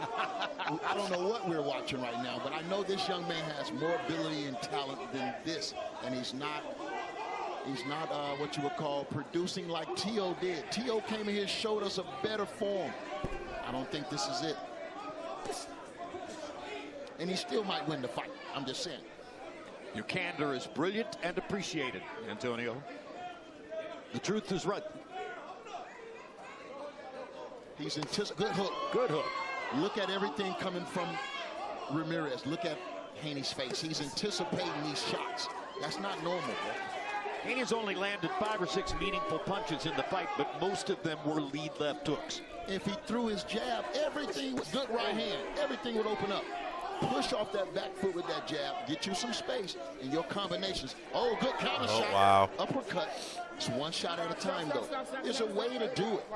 [SPEAKER 9] I don't know what we're watching right now, but I know this young man has more ability and talent than this, and he's not what you would call producing like T.O. did. T.O. came in here, showed us a better form. I don't think this is it. And he still might win the fight. I'm just saying.
[SPEAKER 1] Your candor is brilliant and appreciated, Antonio. The truth is right.
[SPEAKER 9] He's good hook.
[SPEAKER 1] Good hook.
[SPEAKER 9] Look at everything coming from Ramirez. Look at Haney's face. He's anticipating these shots. That's not normal, bro.
[SPEAKER 1] Haney's only landed 5 or 6 meaningful punches in the fight, but most of them were lead left hooks.
[SPEAKER 9] If he threw his jab, everything was good right hand. Everything would open up. Push off that back foot with that jab, get you some space, and your combinations. Oh, good counter shot.
[SPEAKER 10] Wow.
[SPEAKER 9] Uppercut. It's one shot at a time, though. There's a way to do it.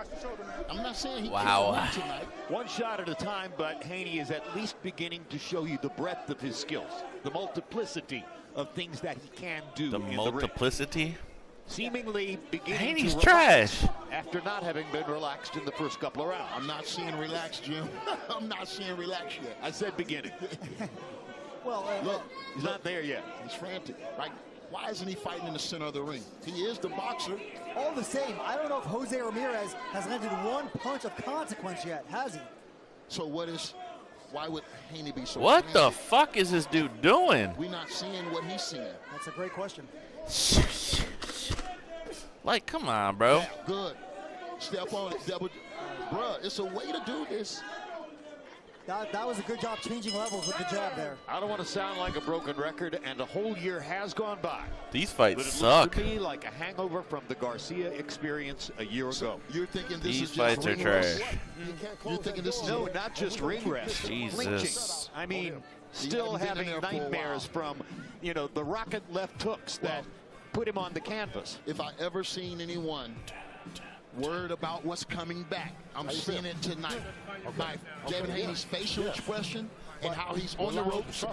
[SPEAKER 9] I'm not saying he
[SPEAKER 10] wow.
[SPEAKER 9] can't win tonight.
[SPEAKER 1] One shot at a time, but Haney is at least beginning to show you the breadth of his skills, the multiplicity of things that he can do.
[SPEAKER 10] The multiplicity?
[SPEAKER 1] Seemingly beginning
[SPEAKER 10] Haney's
[SPEAKER 1] to
[SPEAKER 10] trash.
[SPEAKER 1] after not having been relaxed in the first couple of rounds.
[SPEAKER 9] I'm not seeing relaxed, Jim. I'm not seeing relaxed yet.
[SPEAKER 1] I said beginning.
[SPEAKER 3] Well,
[SPEAKER 9] look,
[SPEAKER 1] he's not there yet.
[SPEAKER 9] He's frantic. Like, why isn't he fighting in the center of the ring? He is the boxer.
[SPEAKER 3] All the same, I don't know if Jose Ramirez has landed 1 punch of consequence yet, has he?
[SPEAKER 9] So why would Haney be so
[SPEAKER 10] What
[SPEAKER 9] frantic?
[SPEAKER 10] the fuck is this dude doing?
[SPEAKER 9] We're not seeing what he's seeing.
[SPEAKER 3] That's a great question.
[SPEAKER 10] Like, come on, bro.
[SPEAKER 9] Yeah, good. Step on it, double. Bruh, it's a way to do this.
[SPEAKER 3] That was a good job changing levels with the jab there.
[SPEAKER 1] I don't want to sound like a broken record, and a whole year has gone by.
[SPEAKER 10] These fights
[SPEAKER 1] but it
[SPEAKER 10] suck.
[SPEAKER 1] looks to me like a hangover from the Garcia experience a year ago.
[SPEAKER 9] You're thinking this
[SPEAKER 10] These
[SPEAKER 9] is
[SPEAKER 10] fights
[SPEAKER 9] just
[SPEAKER 10] are
[SPEAKER 9] ring
[SPEAKER 10] trash.
[SPEAKER 9] rest? You're thinking this is
[SPEAKER 1] No, not just ring rest.
[SPEAKER 10] Jesus.
[SPEAKER 1] Clinching. I mean, still having nightmares from, the rocket left hooks that put him on the canvas.
[SPEAKER 9] If I ever seen anyone worried about what's coming back, I'm seeing it tonight. By Devin Haney's facial expression and how he's on the ropes.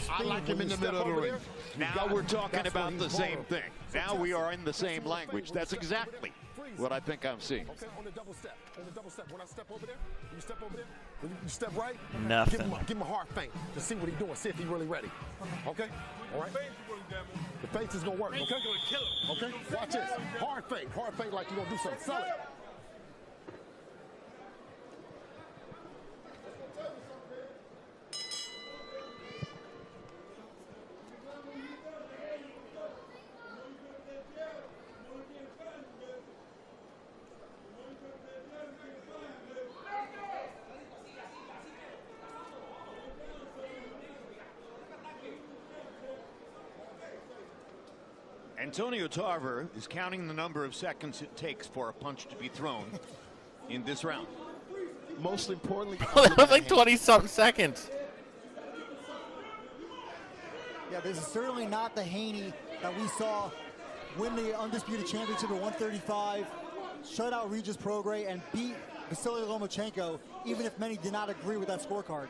[SPEAKER 9] I like him in the middle of the ring.
[SPEAKER 1] Now we're talking about the same thing. Now we are in the same language. That's exactly what I think I'm seeing.
[SPEAKER 14] Okay, on the double step. When I step over there, you step over there. When you step right,
[SPEAKER 10] Nothing.
[SPEAKER 14] Give him a hard feint to see what he's doing, see if he's really ready. Okay? All right? The feint is going to work, okay? Okay? Watch this. Hard feint like you're going to do something. Sell it.
[SPEAKER 1] Antonio Tarver is counting the number of seconds it takes for a punch to be thrown in this round.
[SPEAKER 9] Most importantly,
[SPEAKER 10] It was like 20-something seconds.
[SPEAKER 3] Yeah, this is certainly not the Haney that we saw win the Undisputed Championship at 135, shut out Regis Prograis, and beat Vasily Lomachenko, even if many did not agree with that scorecard.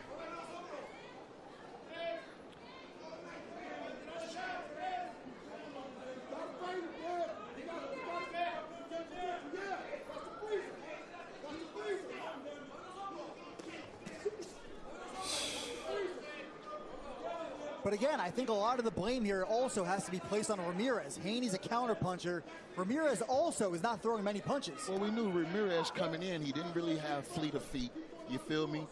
[SPEAKER 3] But again, I think a lot of the blame here also has to be placed on Ramirez. Haney's a counterpuncher. Ramirez also is not throwing many punches.
[SPEAKER 9] Well, we knew Ramirez coming in, he didn't really have fleet of feet. You feel me?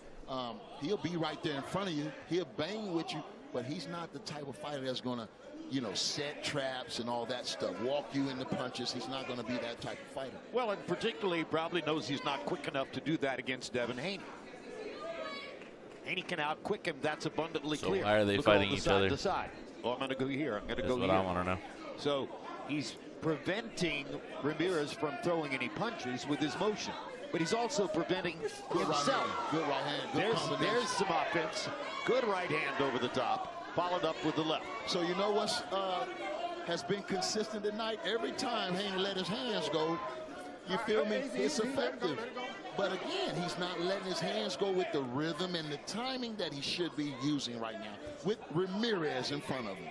[SPEAKER 9] He'll be right there in front of you. He'll bang with you, but he's not the type of fighter that's going to, set traps and all that stuff, walk you into punches. He's not going to be that type of fighter.
[SPEAKER 1] Well, and particularly probably knows he's not quick enough to do that against Devin Haney. Haney can out-quick him. That's abundantly clear.
[SPEAKER 10] So why are they fighting each other?
[SPEAKER 1] To side. Oh, I'm going to go here. I'm going to go here.
[SPEAKER 10] That's what I want to know.
[SPEAKER 1] So he's preventing Ramirez from throwing any punches with his motion, but he's also preventing himself.
[SPEAKER 9] Good right hand. Good
[SPEAKER 1] There's some offense. Good right hand over the top, followed up with the left.
[SPEAKER 9] So you know what's has been consistent tonight? Every time Haney let his hands go, you feel me? It's effective. But again, he's not letting his hands go with the rhythm and the timing that he should be using right now with Ramirez in front of him.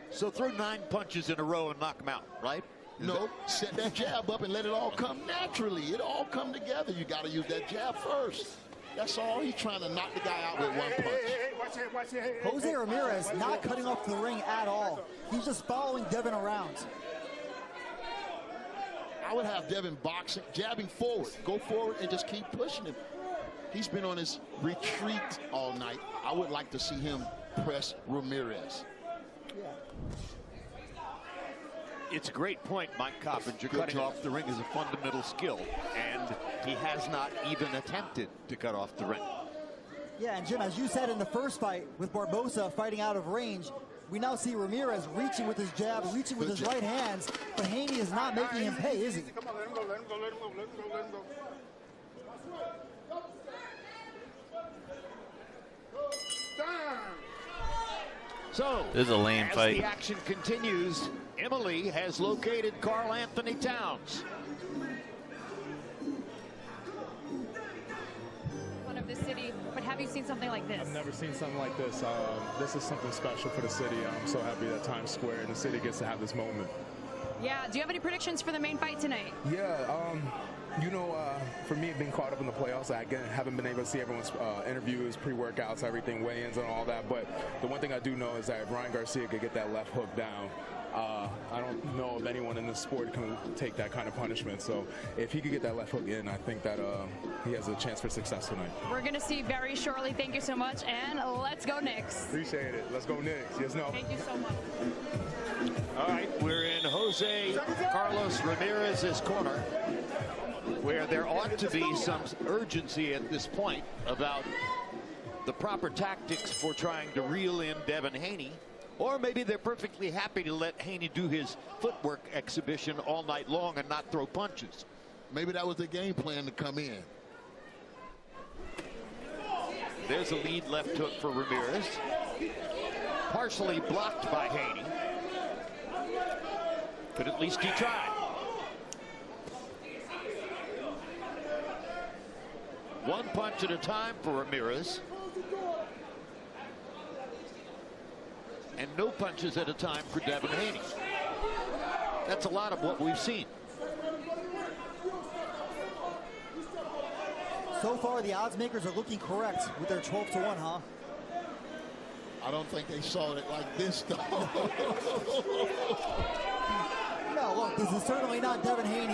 [SPEAKER 1] So throw 9 punches in a row and knock him out, right?
[SPEAKER 9] No, set that jab up and let it all come naturally. It all come together. You got to use that jab first. That's all. He's trying to knock the guy out with one punch.
[SPEAKER 3] Jose Ramirez not cutting off the ring at all. He's just following Devin around.
[SPEAKER 9] I would have Devin boxing, jabbing forward. Go forward and just keep pushing him. He's been on his retreat all night. I would like to see him press Ramirez.
[SPEAKER 3] Yeah.
[SPEAKER 1] It's a great point, Mike Coppinger. Cutting off the ring is a fundamental skill, and he has not even attempted to cut off the ring.
[SPEAKER 3] Yeah, and Jim, as you said in the first fight with Barboza fighting out of range, we now see Ramirez reaching with his jab, reaching with his right hands, but Haney is not making him pay, is he?
[SPEAKER 16] Come on, let him go, let him go, let him go, let him go, let him go.
[SPEAKER 1] So,
[SPEAKER 10] this is a lame
[SPEAKER 1] as
[SPEAKER 10] fight.
[SPEAKER 1] The action continues. Emily has located Carl Anthony Towns.
[SPEAKER 17] One of the city, but have you seen something like this?
[SPEAKER 22] I've never seen something like this. This is something special for the city. I'm so happy that Times Square and the city gets to have this moment.
[SPEAKER 17] Yeah. Do you have any predictions for the main fight tonight?
[SPEAKER 22] Yeah. You know, for me, being caught up in the playoffs, I again haven't been able to see everyone's interviews, pre-workouts, everything, weigh-ins, and all that. But the one thing I do know is that if Ryan Garcia could get that left hook down, I don't know if anyone in this sport can take that kind of punishment. So if he could get that left hook in, I think that he has a chance for success tonight.
[SPEAKER 17] We're going to see very shortly. Thank you so much, and let's go Knicks.
[SPEAKER 22] Appreciate it. Let's go Knicks. Yes, no.
[SPEAKER 17] Thank you so much.
[SPEAKER 1] All right, we're in Jose Carlos Ramirez's corner, where there ought to be some urgency at this point about the proper tactics for trying to reel in Devin Haney. Or maybe they're perfectly happy to let Haney do his footwork exhibition all night long and not throw punches.
[SPEAKER 9] Maybe that was the game plan to come in.
[SPEAKER 1] There's a lead left hook for Ramirez. Partially blocked by Haney. But at least he tried. One punch at a time for Ramirez. And no punches at a time for Devin Haney. That's a lot of what we've seen.
[SPEAKER 3] So far, the odds makers are looking correct with their 12-1, huh?
[SPEAKER 9] I don't think they saw it like this, though.
[SPEAKER 3] No, look, this is certainly not Devin Haney.